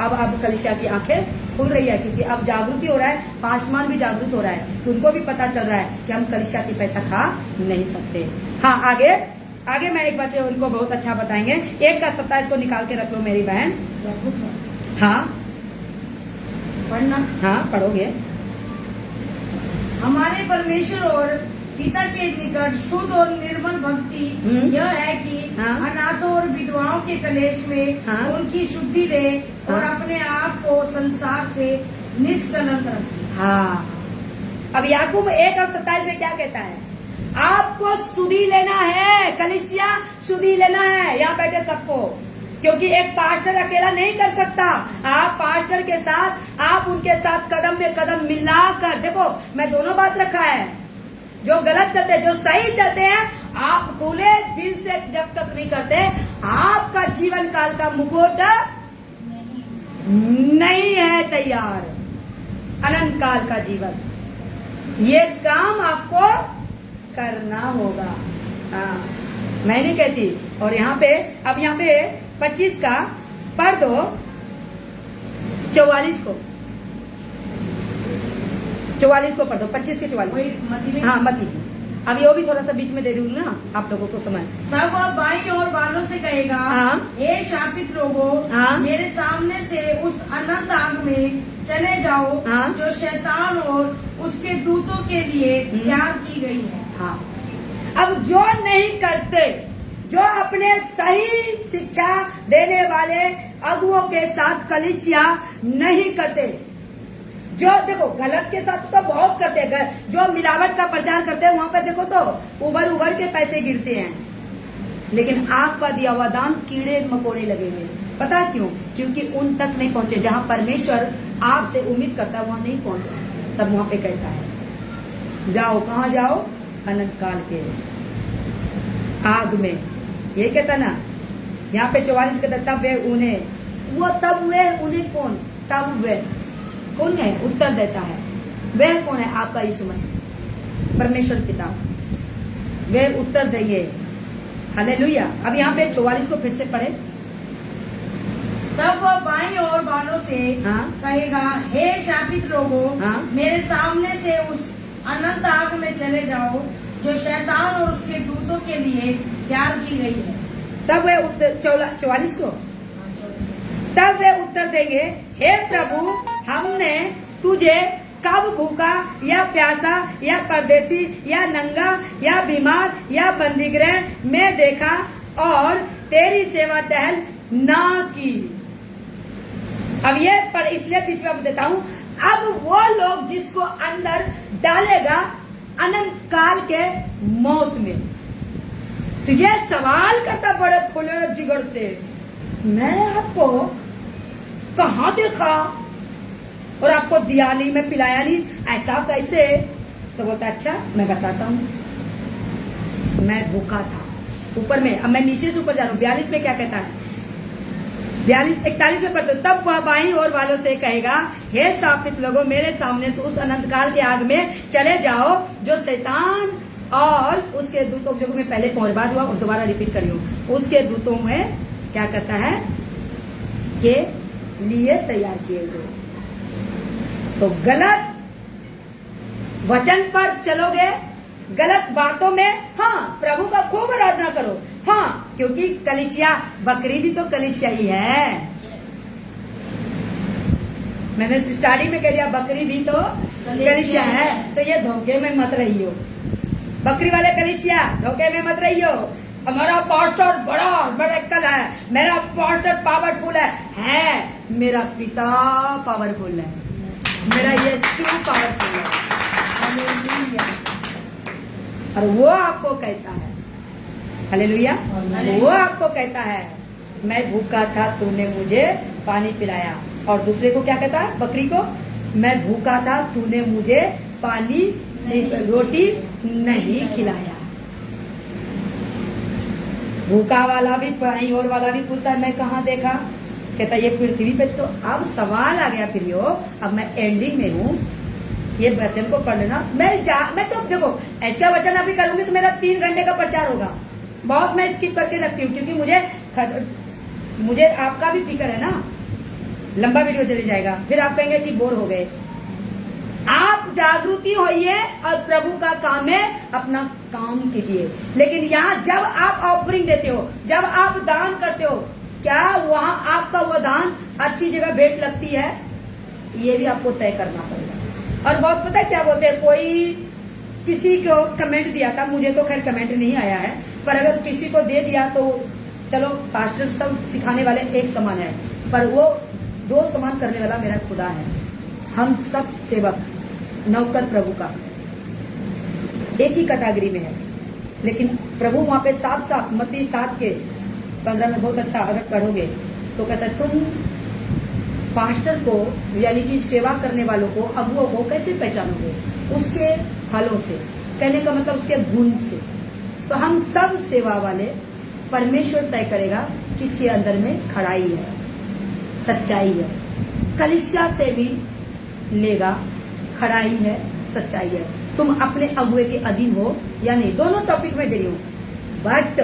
अब कलीसिया की आंखें खुल रही है, क्योंकि अब जागृति हो रहा है, पासमान भी जागरूक हो रहा है, कि उनको भी पता चल रहा है कि हम कलीसिया की पैसा खा नहीं सकते। हाँ, आगे मैं एक बच्चे उनको बहुत अच्छा बताएंगे। 1:27 को निकाल के रख लो मेरी बहन। हाँ पढ़ना। हाँ पढ़ोगे। हमारे परमेश्वर और पिता के निकट शुद्ध और निर्मल भक्ति यह है कि हाँ। अनाथों और विधवाओं के कलेश में हाँ। उनकी शुद्धि ले और हाँ। अपने आप को संसार से निष्कलंक रखे। हाँ, अब याकूब 1:27 में क्या कहता है, आपको सुधी लेना है, कलीसिया सुधी लेना है, यहाँ बैठे सबको, क्योंकि एक पास्टर अकेला नहीं कर सकता। आप पास्टर के साथ, आप उनके साथ कदम में कदम मिलाकर, देखो मैं दोनों बात रखा है, जो गलत चलते, जो सही चलते हैं, आप खुले दिल से जब तक नहीं करते, आपका जीवन काल का मुकुट नहीं है तैयार, अनंत काल का जीवन, ये काम आपको करना होगा। हाँ, मैं नहीं कहती। और यहाँ पे, अब यहाँ पे 25 का पढ़ दो, 44 को 44 को पढ़ दो, 25 के 44। वही मती में। हाँ मती में। अब ये भी थोड़ा सा बीच में दे दूंगी ना आप लोगों को समय। तब वह बाईं ओर वालों से कहेगा, हाँ। हे शापित लोगों, हाँ। मेरे सामने से उस अनंत आग में चले जाओ, हाँ। जो शैतान और उसके दूतों के लिए तैयार की गई है। हाँ, अब जो नहीं करते, जो अपने सही शिक्षा देने वाले अगुओं के साथ कलीसिया नहीं करते, जो देखो गलत के साथ तो बहुत करते हैं, जो मिलावट का प्रचार करते हैं वहां पर देखो तो उबर के पैसे गिरते हैं, लेकिन आपका दिया हुआ दान कीड़े मकोड़े लगेंगे। पता क्यों? क्योंकि उन तक नहीं पहुंचे जहां परमेश्वर आपसे उम्मीद करता है, वहां नहीं पहुंचे। तब वहां पे कहता है जाओ, कहाँ जाओ? अनंत काल के आग में। ये कहता ना, यहाँ पे 44 कहता तब वे उन्हें, वो तब वे उन्हें कौन? तब वे कौन है? उत्तर देता है, वह कौन है? आपका यीशु मसीह, परमेश्वर पिता, वे उत्तर देंगे। हालेलुया। अब यहाँ पे 44 को फिर से पढ़े। तब वह बाईं ओर वालों से हाँ। कहेगा, हे शापित लोगों, हाँ। मेरे सामने से उस अनंत आग में चले जाओ, जो शैतान और उसके दूतों के लिए तैयार की गई है। तब वे उत्तर 44 को, तब वे उत्तर देंगे, हे प्रभु, हमने तुझे कब भूखा या प्यासा या परदेसी या नंगा या बीमार या बंदीगृह में देखा और तेरी सेवा टहल ना की। अब ये पर इसलिए बीच में देता हूँ, अब वो लोग जिसको अंदर डालेगा अनंत काल के मौत में। तुझे सवाल करता बड़े खुले जिगर से, मैं आपको कहाँ देखा और आपको दिया नहीं, मैं पिलाया नहीं, ऐसा कैसे? तो बोलता अच्छा मैं बताता हूँ, मैं भूखा था ऊपर में, अब मैं नीचे से ऊपर जा रहा हूँ। 42 में क्या कहता है? 41 में पढ़ते, तब वह बाईं ओर वालों से कहेगा, हे शापित लोगों, मेरे सामने से उस अनंत काल के आग में चले जाओ, जो शैतान और उसके दूतों, जो मैं पहले पहुंच बात हुआ और दोबारा रिपीट करियो, उसके दूतों में क्या कहता है के लिए तैयार किए गए। तो गलत वचन पर चलोगे, गलत बातों में, हाँ प्रभु का खूब आराधना करो, हाँ, क्योंकि कलीसिया, बकरी भी तो कलीसिया ही है। मैंने स्टार्टिंग में कह दिया बकरी भी तो कलीसिया है, तो ये धोखे में मत रहियो। बकरी वाले कलीसिया धोखे में मत रहियो। हमारा पास्टर बड़ा मेरेकल है, मेरा पास्टर पावरफुल है। मेरा पिता पावरफुल है, मेरा यीशु पावरफुल है। हालेलुया। और वो आपको कहता है, हालेलुया, वो आपको कहता है मैं भूखा था तूने मुझे पानी पिलाया। और दूसरे को क्या कहता है, बकरी को, मैं भूखा था तूने मुझे पानी रोटी नहीं खिलाया। भूखा वाला भी पानी और वाला भी पूछता है मैं कहाँ देखा, कहता ये पृथ्वी पे। तो अब सवाल आ गया प्रियो, अब मैं एंडिंग में हूँ, ये वचन को पढ़ लेना। मैं तो देखो ऐसा वचन अभी करूंगी तो मेरा 3 घंटे का प्रचार होगा। बहुत मैं स्किप करके रखती हूँ क्योंकि मुझे आपका भी फिक्र है ना, लंबा वीडियो चली जाएगा, फिर आप कहेंगे कि बोर हो गए। आप जागृति होइए और प्रभु का काम है, अपना काम कीजिए। लेकिन यहाँ जब आप ऑफरिंग देते हो, जब आप दान करते हो, क्या वहाँ आपका वो दान अच्छी जगह भेंट लगती है, ये भी आपको तय करना पड़ेगा। और बहुत पता है क्या बोलते हैं, कोई किसी को कमेंट दिया था, मुझे तो खैर कमेंट नहीं आया है, पर अगर किसी को दे दिया तो चलो, पास्टर सब सिखाने वाले एक समान है, पर वो 2 समान करने वाला मेरा खुदा है। हम सब सेवक नौकर प्रभु का एक ही कैटेगरी में है, लेकिन प्रभु वहां पे साफ मत्ती 7:15 में बहुत अच्छा अगर पढ़ोगे तो कहता है तुम पास्टर को यानी कि सेवा करने वालों को, अगुओं को कैसे पहचानोगे, उसके फलों से, कहने का मतलब उसके गुण से। तो हम सब सेवा वाले, परमेश्वर तय करेगा किसके अंदर में खड़ाई है, सच्चाई है। कलीसिया से भी लेगा, खड़ाई है, सच्चाई है। तुम अपने अगुए के अधीन हो या नहीं, दोनों टॉपिक में दे रही हूं। बट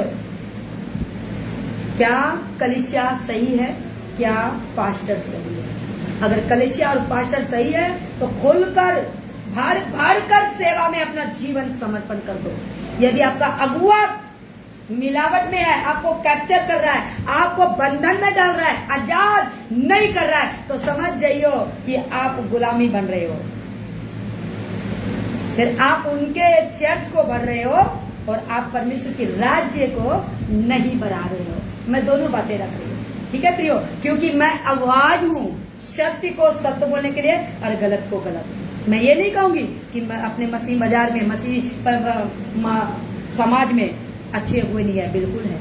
क्या कलीसिया सही है, क्या पास्टर सही है? अगर कलीसिया और पास्टर सही है तो खोलकर भर कर सेवा में अपना जीवन समर्पण कर दो। यदि आपका अगुआ मिलावट में है, आपको कैप्चर कर रहा है, आपको बंधन में डाल रहा है, आजाद नहीं कर रहा है, तो समझ जाइयो कि आप गुलामी बन रहे हो। फिर आप उनके चर्च को बढ़ रहे हो और आप परमेश्वर के राज्य को नहीं बढ़ा रहे हो। मैं दोनों बातें रख रही हूँ, ठीक है प्रियो, क्योंकि मैं आवाज हूँ सत्य को सत्य बोलने के लिए और गलत को गलत। मैं ये नहीं कहूंगी कि मैं अपने मसीह बाजार में, समाज में अच्छे अगुए नहीं है, बिल्कुल है,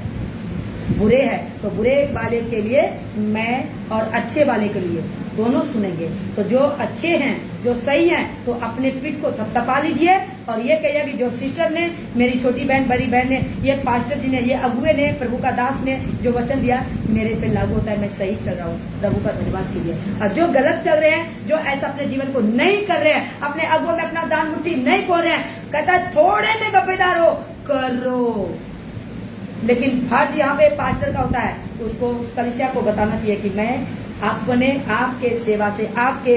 बुरे हैं तो बुरे वाले के लिए मैं और अच्छे वाले के लिए दोनों सुनेंगे। तो जो अच्छे हैं, जो सही हैं, तो अपने पीठ को थपथपा लीजिए और ये कहिए कि जो सिस्टर ने, मेरी छोटी बहन, बड़ी बहन ने, ये पास्टर जी ने, ये अगुए ने, प्रभु का दास ने जो वचन दिया मेरे पे लागू होता है, मैं सही चल रहा हूँ। प्रभु का धन्यवाद कीजिए। और जो गलत चल रहे हैं, जो ऐसा अपने जीवन को नहीं कर रहे हैं, अपने अगुओं में अपना दान मुट्ठी नहीं खोल रहे हैं, कहता है थोड़े में वफादार हो, करो। लेकिन फर्ज यहाँ पे पास्टर का होता है, उसको उस कलीसिया को बताना चाहिए कि मैं अपने आपके सेवा से, आपके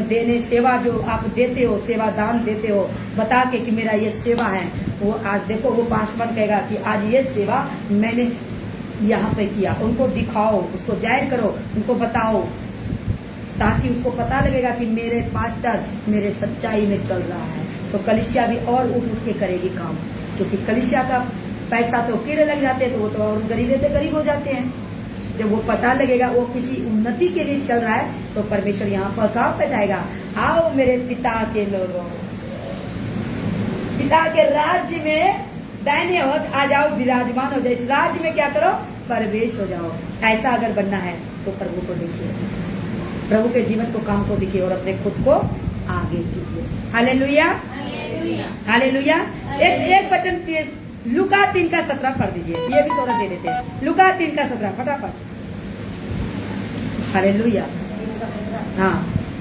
देने सेवा जो आप देते हो, सेवा दान देते हो, बता के कि मेरा ये सेवा है। वो आज देखो, वो पासवान कहेगा कि आज ये सेवा मैंने यहाँ पे किया, उनको दिखाओ, उसको जाहिर करो, उनको बताओ, ताकि उसको पता लगेगा कि मेरे पास्टर मेरे सच्चाई में चल रहा है। तो कलीसिया भी और उठ के करेगी काम, क्योंकि कलीसिया का पैसा तो कीड़े लग जाते हैं, तो वो तो और गरीबे से गरीब हो जाते हैं। जब वो पता लगेगा वो किसी उन्नति के लिए चल रहा है, तो परमेश्वर यहाँ पर काम पे जाएगा। आओ मेरे पिता के लोगों, पिता के राज्य में दाहिने हो, आ जाओ, विराजमान हो जाओ। इस राज्य में क्या करो, प्रवेश हो जाओ। ऐसा अगर बनना है तो प्रभु को देखिए, प्रभु के जीवन को, काम को देखिए और अपने खुद को आगे कीजिए। Hallelujah, hallelujah. एक वचन लुका 3:17 पढ़ दीजिए, ये भी थोड़ा दे देते हैं। लुका 3:17 फटाफट। हालेलुया। हाँ,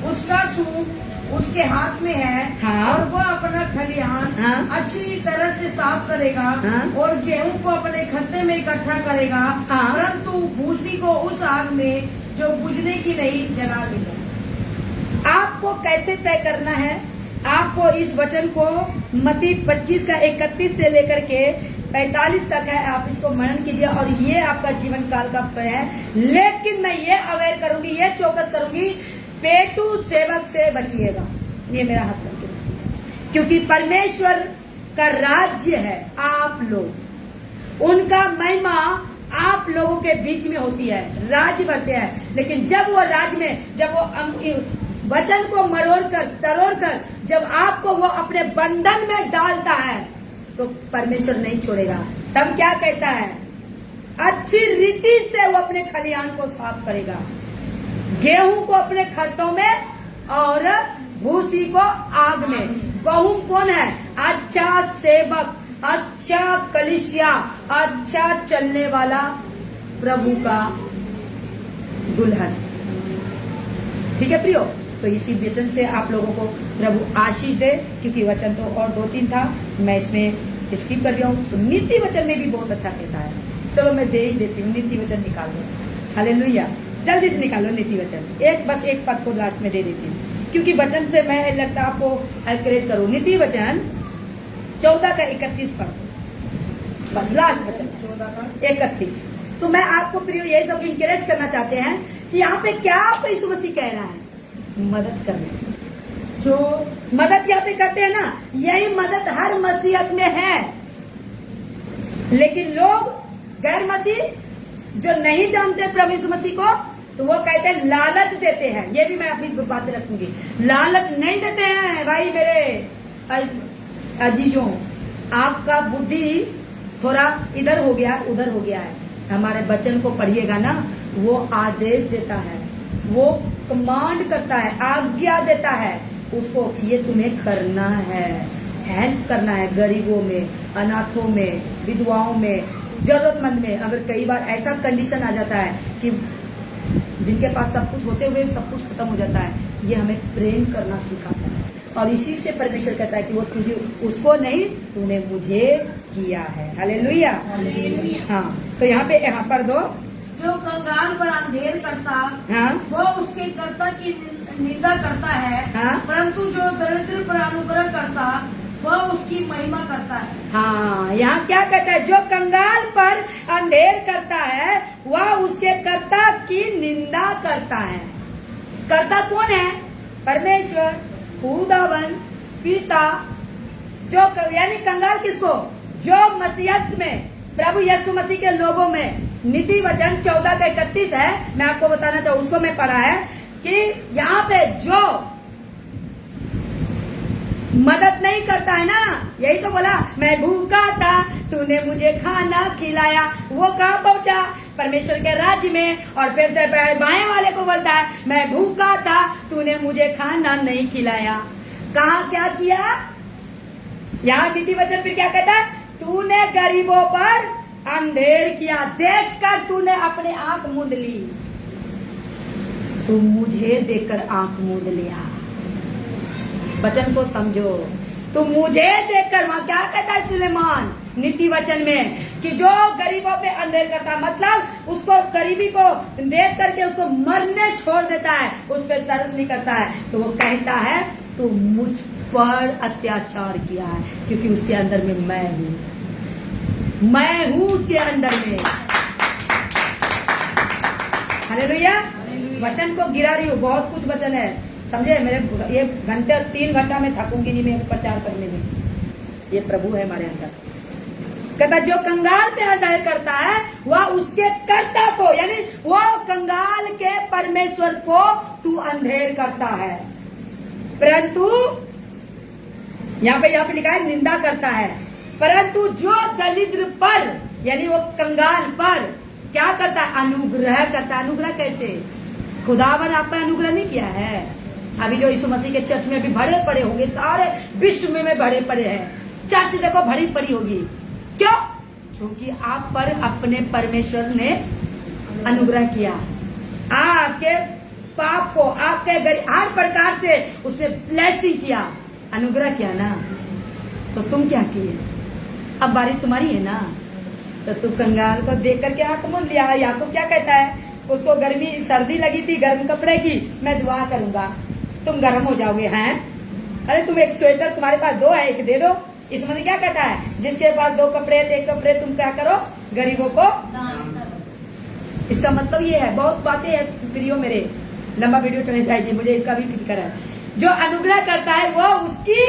उसका सूप उसके हाथ में है, हाँ, और वो अपना खलिहान हाँ, अच्छी तरह से साफ करेगा, हाँ, और गेहूं को अपने खत्ते में इकट्ठा करेगा, हाँ, परंतु भूसी को उस आग में जो बुझने की नहीं जला देगा। आपको कैसे तय करना है? आपको इस वचन को मत्ती 25:31 से लेकर के 45 तक है, आप इसको मनन कीजिए और ये आपका जीवन काल का है। लेकिन मैं ये अवेयर करूंगी, ये चौकस करूंगी, पेटू सेवक से बचिएगा। ये मेरा हाथ करके रखिए, क्योंकि परमेश्वर का राज्य है आप लोग, उनका महिमा आप लोगों के बीच में होती है, राज करते हैं। लेकिन जब वो राज में, जब वो वचन को तरोड़ कर जब आपको वो अपने बंधन में डालता है तो परमेश्वर नहीं छोड़ेगा। तब क्या कहता है, अच्छी रीति से वो अपने खलिहान को साफ करेगा, गेहूं को अपने खेतों में और भूसी को आग में। गेहूं कौन है? अच्छा सेवक, अच्छा कलीसिया, अच्छा चलने वाला प्रभु का दुल्हन। ठीक है प्रियो, तो इसी वचन से आप लोगों को प्रभु आशीष दे, क्योंकि वचन तो और 2-3 था, मैं इसमें स्किप कर दिया हूँ। तो नीति वचन में भी बहुत अच्छा कहता है। चलो मैं दे ही देती हूँ, नीति वचन निकाल दो। हालेलुया, जल्दी से निकालो नीति वचन। बस एक पद को लास्ट में दे देती हूँ, क्योंकि वचन से मैं लगता है आपको एनकरेज करूँ। नीति वचन 14 का 31 पद, बस लास्ट वचन 14 का 31। तो मैं आपको प्रियो यही सब इंकरेज करना चाहते हैं कि यहाँ पे क्या यीशु मसीह कह रहा है, मदद करने। जो मदद यहाँ पे करते हैं ना, यही मदद हर मसीहत में है। लेकिन लोग गैर मसीह जो नहीं जानते प्रभु यीशु मसीह को, तो वो कहते हैं, लालच देते हैं। ये भी मैं अपनी बातें रखूंगी, लालच नहीं देते हैं भाई मेरे अजीजों। आपका बुद्धि थोड़ा इधर हो गया उधर हो गया है। हमारे वचन को पढ़िएगा ना, वो आदेश देता है, वो कमांड करता है, आज्ञा देता है उसको कि ये तुम्हें करना है, हेल्प करना है गरीबों में, अनाथों में, विधवाओं में, जरूरतमंद में। अगर कई बार ऐसा कंडीशन आ जाता है कि जिनके पास सब कुछ होते हुए सब कुछ खत्म हो जाता है, ये हमें प्रेम करना सिखाता है। और इसी से परमेश्वर कहता है कि वो तुझे, उसको नहीं, तूने मुझे किया है। हालेलुया। हाँ, तो यहाँ पर दो, जो कंगाल पर अंधेर करता, हाँ, वो उसके कर्ता की निंदा करता है, हाँ, परंतु जो दरिद्र पर अनुग्रह करता, वह उसकी महिमा करता है। हाँ, यहाँ क्या कहता है, जो कंगाल पर अंधेर करता है वह उसके कर्ता की निंदा करता है। कर्ता कौन है? परमेश्वर, खुदावन, पिता। जो यानी कंगाल किसको? जो मसीहत में, प्रभु यीशु मसीह के लोगों में। नीति वचन 14 का 31 है, मैं आपको बताना चाहूँ, उसको मैं पढ़ा है कि यहाँ पे जो मदद नहीं करता है ना, यही तो बोला, मैं भूखा था तूने मुझे खाना खिलाया। वो कहाँ पहुंचा? परमेश्वर के राज्य में। और फिर बाएं वाले को बोलता है, मैं भूखा था तूने मुझे खाना नहीं खिलाया। कहाँ क्या किया? यहाँ नीति वचन फिर क्या कहता है, तूने गरीबों पर अंधेर किया, देखकर तूने अपने आंख मूंद ली। तू मुझे देखकर आंख मूंद लिया। वचन को समझो, तो मुझे देखकर, वहां क्या कहता है सुलेमान नीति वचन में, कि जो गरीबों पे अंधेर करता है, मतलब उसको गरीबी को देख करके उसको मरने छोड़ देता है, उस पर तरस नहीं करता है, तो वो कहता है तू मुझ पर अत्याचार किया है, क्योंकि उसके अंदर में मैं हूँ उसके अंदर में। हालेलुया। वचन को गिरा रही हूँ, बहुत कुछ वचन है, समझे? मेरे ये 3 घंटा में थकूंगी नहीं मैं प्रचार करने में। ये प्रभु है हमारे अंदर। कहता जो कंगाल पे अंधेर करता है वह उसके कर्ता को, यानी वो कंगाल के परमेश्वर को तू अंधेर करता है, परंतु यहाँ पे लिखा है निंदा करता है। परंतु जो दरिद्र पर, यानी वो कंगाल पर क्या करता है? अनुग्रह करता है। अनुग्रह कैसे? खुदावन आप पर अनुग्रह नहीं किया है? अभी जो यीशु मसीह के चर्च में भी भरे पड़े होंगे, सारे विश्व में भरे पड़े हैं, चर्च देखो भरी पड़ी होगी। क्यों? क्योंकि आप पर अपने परमेश्वर ने अनुग्रह किया, आपके पाप को, आपके हर प्रकार से उसने ब्लेसिंग किया, अनुग्रह किया ना। तो तुम क्या किए? अब बारी तुम्हारी है ना, तो तू कंगाल को देख करके आंख मूंद लिया। याकूब क्या कहता है? उसको गर्मी सर्दी लगी थी, गर्म कपड़े की, मैं दुआ करूंगा तुम गर्म हो जाओगे। हैं? अरे तुम एक स्वेटर, तुम्हारे पास 2 है, एक दे दो। इसमें से क्या कहता है? जिसके पास 2 कपड़े हैं, 1 कपड़े तुम क्या करो? गरीबों को। इसका मतलब ये है, बहुत बातें हैं प्रियो मेरे, लंबा वीडियो चले जाएगी, मुझे इसका भी फिक्र है। जो अनुग्रह करता है वो उसकी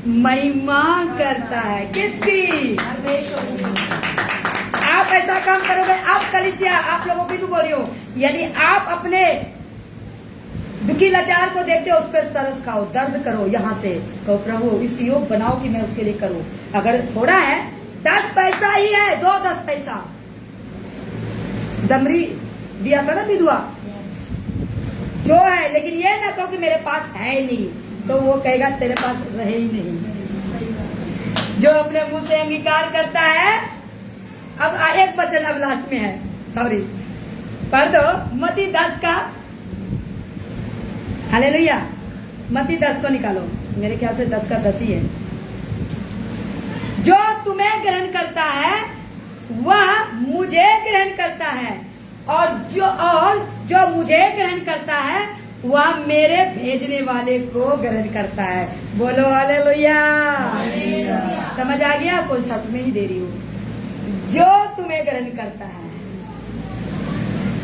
महिमा करता है। किसकी? आप ऐसा काम करोगे, आप कलीसिया, आप लोगों की भी बोल रही हूँ, यदि आप अपने दुखी लाचार को देखते हो, उस पर तरस खाओ, दर्द करो, यहाँ से तो प्रभु इस योग बनाओ कि मैं उसके लिए करूँ। अगर थोड़ा है, 10 पैसा ही है, दो 10 पैसा। दमरी दिया था ना विधवा, जो है, लेकिन ये ना कहो कि मेरे पास है ही नहीं, तो वो कहेगा तेरे पास रहे ही नहीं। जो अपने मुंह से अंगीकार करता है, अब एक वचन अब लास्ट में है, सॉरी, पढ़ दो मत्ती 10 का, हालेलुया, मत्ती 10 को निकालो, मेरे ख्याल से 10 का 10 ही है। जो तुम्हें ग्रहण करता है वह मुझे ग्रहण करता है, और जो मुझे ग्रहण करता है वह मेरे भेजने वाले को ग्रहण करता है। बोलो हालेलुया। समझ आ गया? कोई शब्द में नहीं दे रही हूँ। जो तुम्हें ग्रहण करता है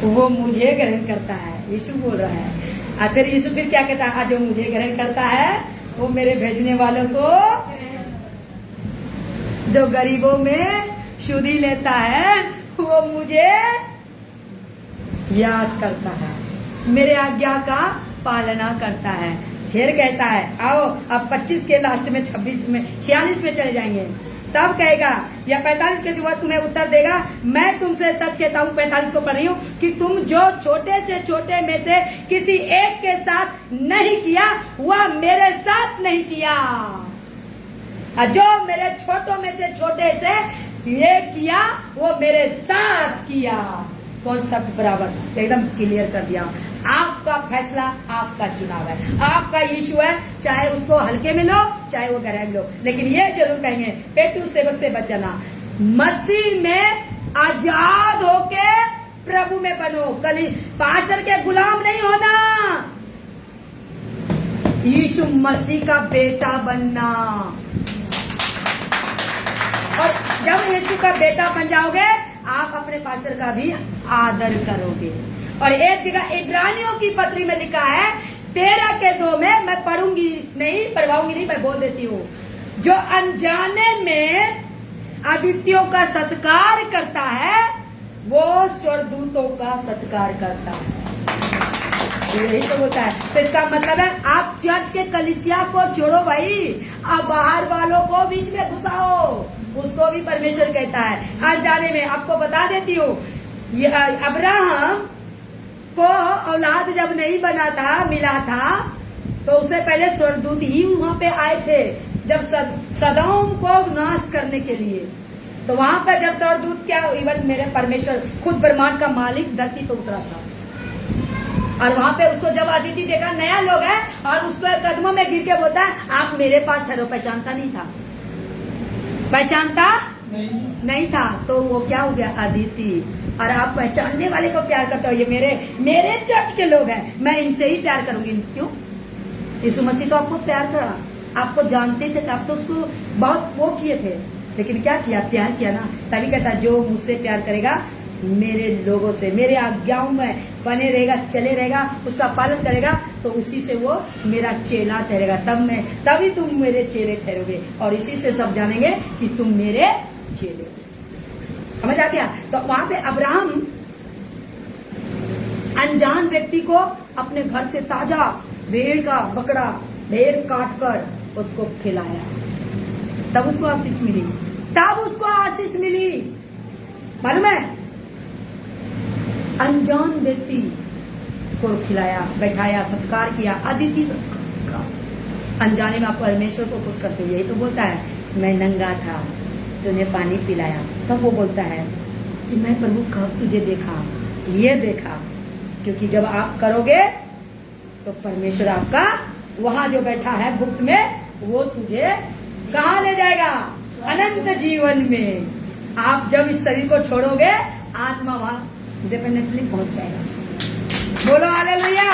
वो मुझे ग्रहण करता है, यीशु बोल रहा है। आखिर यीशु फिर क्या कहता है? जो मुझे ग्रहण करता है वो मेरे भेजने वालों को, जो गरीबों में शुद्धि लेता है वो मुझे याद करता है, मेरे आज्ञा का पालना करता है। फिर कहता है, आओ अब 25 के लास्ट में 26 में 46 में चले जाएंगे, तब कहेगा, या 45 के बाद तुम्हें उत्तर देगा, मैं तुमसे सच कहता हूँ, 45 को पढ़ रही हूँ, कि तुम जो छोटे से छोटे में से किसी एक के साथ नहीं किया वह मेरे साथ नहीं किया, और जो मेरे छोटों में से छोटे से ये किया वो मेरे साथ किया। कौन शब्द बराबर एकदम क्लियर कर दिया। आपका फैसला, आपका चुनाव है, आपका यीशु है, चाहे उसको हल्के में लो चाहे वो गहरे में लो, लेकिन ये जरूर कहेंगे, पेटू सेवक से बच जाना, मसीह में आजाद होके प्रभु में बनो, कल पास्टर के गुलाम नहीं होना, यीशु मसीह का बेटा बनना। और जब यीशु का बेटा बन जाओगे आप अपने पास्टर का भी आदर करोगे। और एक जगह इब्रानियों की पत्री में लिखा है 13 के 2 में, मैं पढ़ूंगी नहीं, पढ़वाऊंगी नहीं, मैं बोल देती हूँ, जो अनजाने में अदितियों का सत्कार करता है वो स्वर्गदूतों का सत्कार करता है। यही तो होता है। तो इसका मतलब है आप चर्च के कलीसिया को छोड़ो भाई, आप बाहर वालों को बीच में घुसाओ, उसको भी परमेश्वर कहता है। अनजाने में आपको बता देती हूँ, अब्राहम को औलाद जब नहीं बना था, मिला था, तो उससे पहले स्वर्गदूत ही वहाँ पे आए थे, जब सदोम को नाश करने के लिए। तो वहाँ पे जब स्वर्गदूत क्या, इवन मेरे परमेश्वर खुद ब्रह्मांड का मालिक धरती पे उतरा था, और वहाँ पे उसको जब अदिति देखा, नया लोग है, और उसको कदमों में गिर के बोलता है आप मेरे पास ठहरो। पहचानता नहीं था, पहचानता नहीं था, तो वो क्या हो गया, अदिति। और आप पहचानने वाले को प्यार करते हो, ये मेरे चर्च के लोग हैं, मैं इनसे ही प्यार करूंगी। क्यों? यीशु मसीह तो आपको प्यार करा, आपको जानते थे, आप तो उसको बहुत वो किए थे, लेकिन क्या किया, प्यार किया ना। तभी कहता जो मुझसे प्यार करेगा, मेरे लोगों से, मेरे आज्ञाओं में बने रहेगा, चले रहेगा, उसका पालन करेगा, तो उसी से वो मेरा चेला ठहरेगा। तभी तुम मेरे चेले ठहरोगे, और इसी से सब जानेंगे कि तुम मेरे चेले। समझ आ गया? तो वहां पे अब्राहम अनजान व्यक्ति को अपने घर से ताजा भेड़ का बकरा, भेड़ काट कर उसको खिलाया, तब उसको आशीष मिली, तब उसको आशीष मिली। मालूम है, अनजान व्यक्ति को खिलाया, बैठाया, सत्कार किया, अदिति का। अनजाने में आप परमेश्वर को खुश करते हो। यही तो बोलता है, मैं नंगा था, तूने पानी पिलाया। तब वो बोलता है कि मैं प्रभु कब तुझे देखा, ये देखा। क्योंकि जब आप करोगे तो परमेश्वर आपका वहां जो बैठा है गुप्त में, वो तुझे कहाँ ले जाएगा, अनंत जीवन में। आप जब इस शरीर को छोड़ोगे, आत्मा वहां इंडिपेंडेंटली पहुंच जाएगा। बोलो हालेलुया।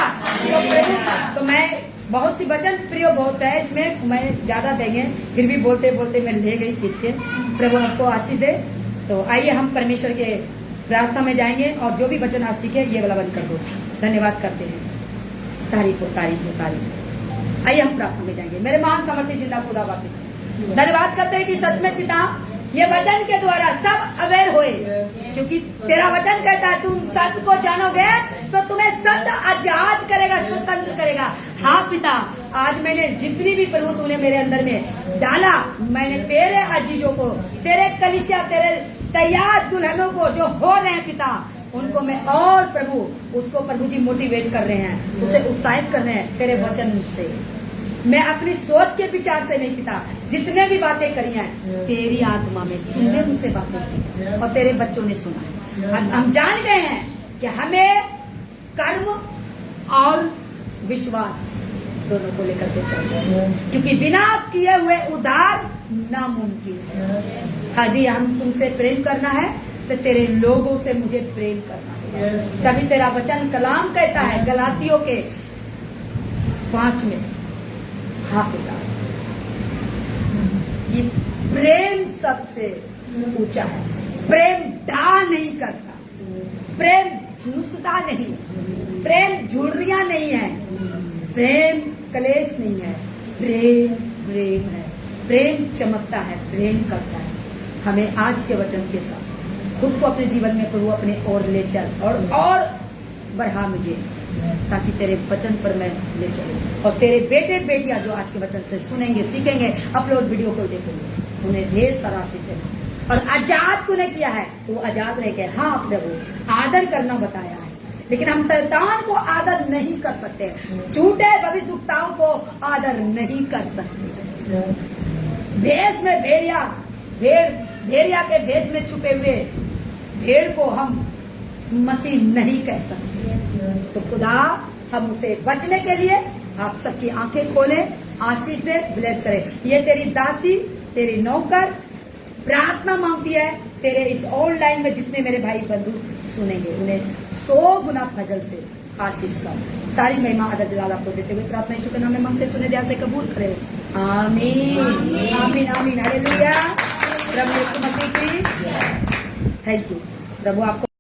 तो मैं बहुत सी वचन प्रिय बहुत है, इसमें मैं ज्यादा देंगे, फिर भी बोलते बोलते मैं ले गई खींच के। प्रभु आपको आशीष दे। तो आइए हम परमेश्वर के प्रार्थना में जाएंगे, और जो भी वचन आज सीखे ये वाला बंद कर दो। धन्यवाद करते हैं। तारीफ हो, तारीफ हो, तारीफ हो। आइए हम प्रार्थना में जाएंगे। मेरे महान सामर्थ्य जिंदा खुदा बाप पिता, धन्यवाद करते हैं कि सच में पिता ये वचन के द्वारा सब अवेयर हुए, क्योंकि तेरा वचन कहता है तुम सत्य को जानोगे तो तुम्हें सत्य आजाद करेगा, स्वतंत्र करेगा। हाँ पिता, आज मैंने जितनी भी प्रभु तूने मेरे अंदर में डाला, मैंने तेरे अजीजों को, तेरे कलीसिया, तेरे तैयार दुल्हनों को जो हो रहे हैं पिता, उनको मैं और प्रभु उसको प्रभु जी मोटिवेट कर रहे हैं, उसे उत्साहित कर रहे हैं तेरे वचन से। मैं अपनी सोच के विचार से नहीं पिता, जितने भी बातें करी हैं तेरी आत्मा में तूने मुझसे बातें की और तेरे बच्चों ने सुना। हम जान गए हैं कि हमें कर्म और विश्वास दोनों को लेकर के चलना, क्योंकि बिना किए हुए उद्धार नामुमकिन है। यदि हम तुमसे प्रेम करना है तो तेरे लोगों से मुझे प्रेम करना है। तभी तेरा वचन कलाम कहता है गलातियों के 5 में, हाँ पिता, ये प्रेम सबसे ऊंचा है। प्रेम डा नहीं करता, प्रेम झूसता नहीं, प्रेम झुर्रिया नहीं है, प्रेम कलेश नहीं है, प्रेम प्रेम है, प्रेम चमकता है, प्रेम करता है। हमें आज के वचन के साथ खुद को अपने जीवन में प्रभु अपने ओर ले चल और बढ़ा मुझे, ताकि तेरे वचन पर मैं ले चलूं और तेरे बेटे बेटियां जो आज के वचन से सुनेंगे, सीखेंगे, अपलोड वीडियो को देखेंगे, उन्हें ढेर सारा सीखेंगे। और आजाद तूने किया है तो वो आजाद रह गए। हाँ प्रभु, आदर करना बताया है, लेकिन हम शैतान को आदर नहीं कर सकते, झूठे भविष्यवक्ताओं को आदर नहीं कर सकते। भेष में भेड़िया, भेड़िया के भेष में छुपे हुए भेड़ को हम मसीह नहीं कह सकते। तो खुदा हम उसे बचने के लिए आप सबकी आंखें खोलें, आशीष दे, ब्लेस करें। ये तेरी दासी, तेरी नौकर प्रार्थना मांगती है, तेरे इस ऑनलाइन में जितने मेरे भाई बंधु सुनेंगे उन्हें 100 गुना फजल से आशीष कर। सारी महिमा अदर जलाल आपको देते हुए प्रार्थना यीशु के नाम में मांगते, सुने ध्यान से कबूल करें। आमीन आमीन आमीन, हालेलुया। प्रभु यीशु मसीह की थैंक यू। प्रभु आपको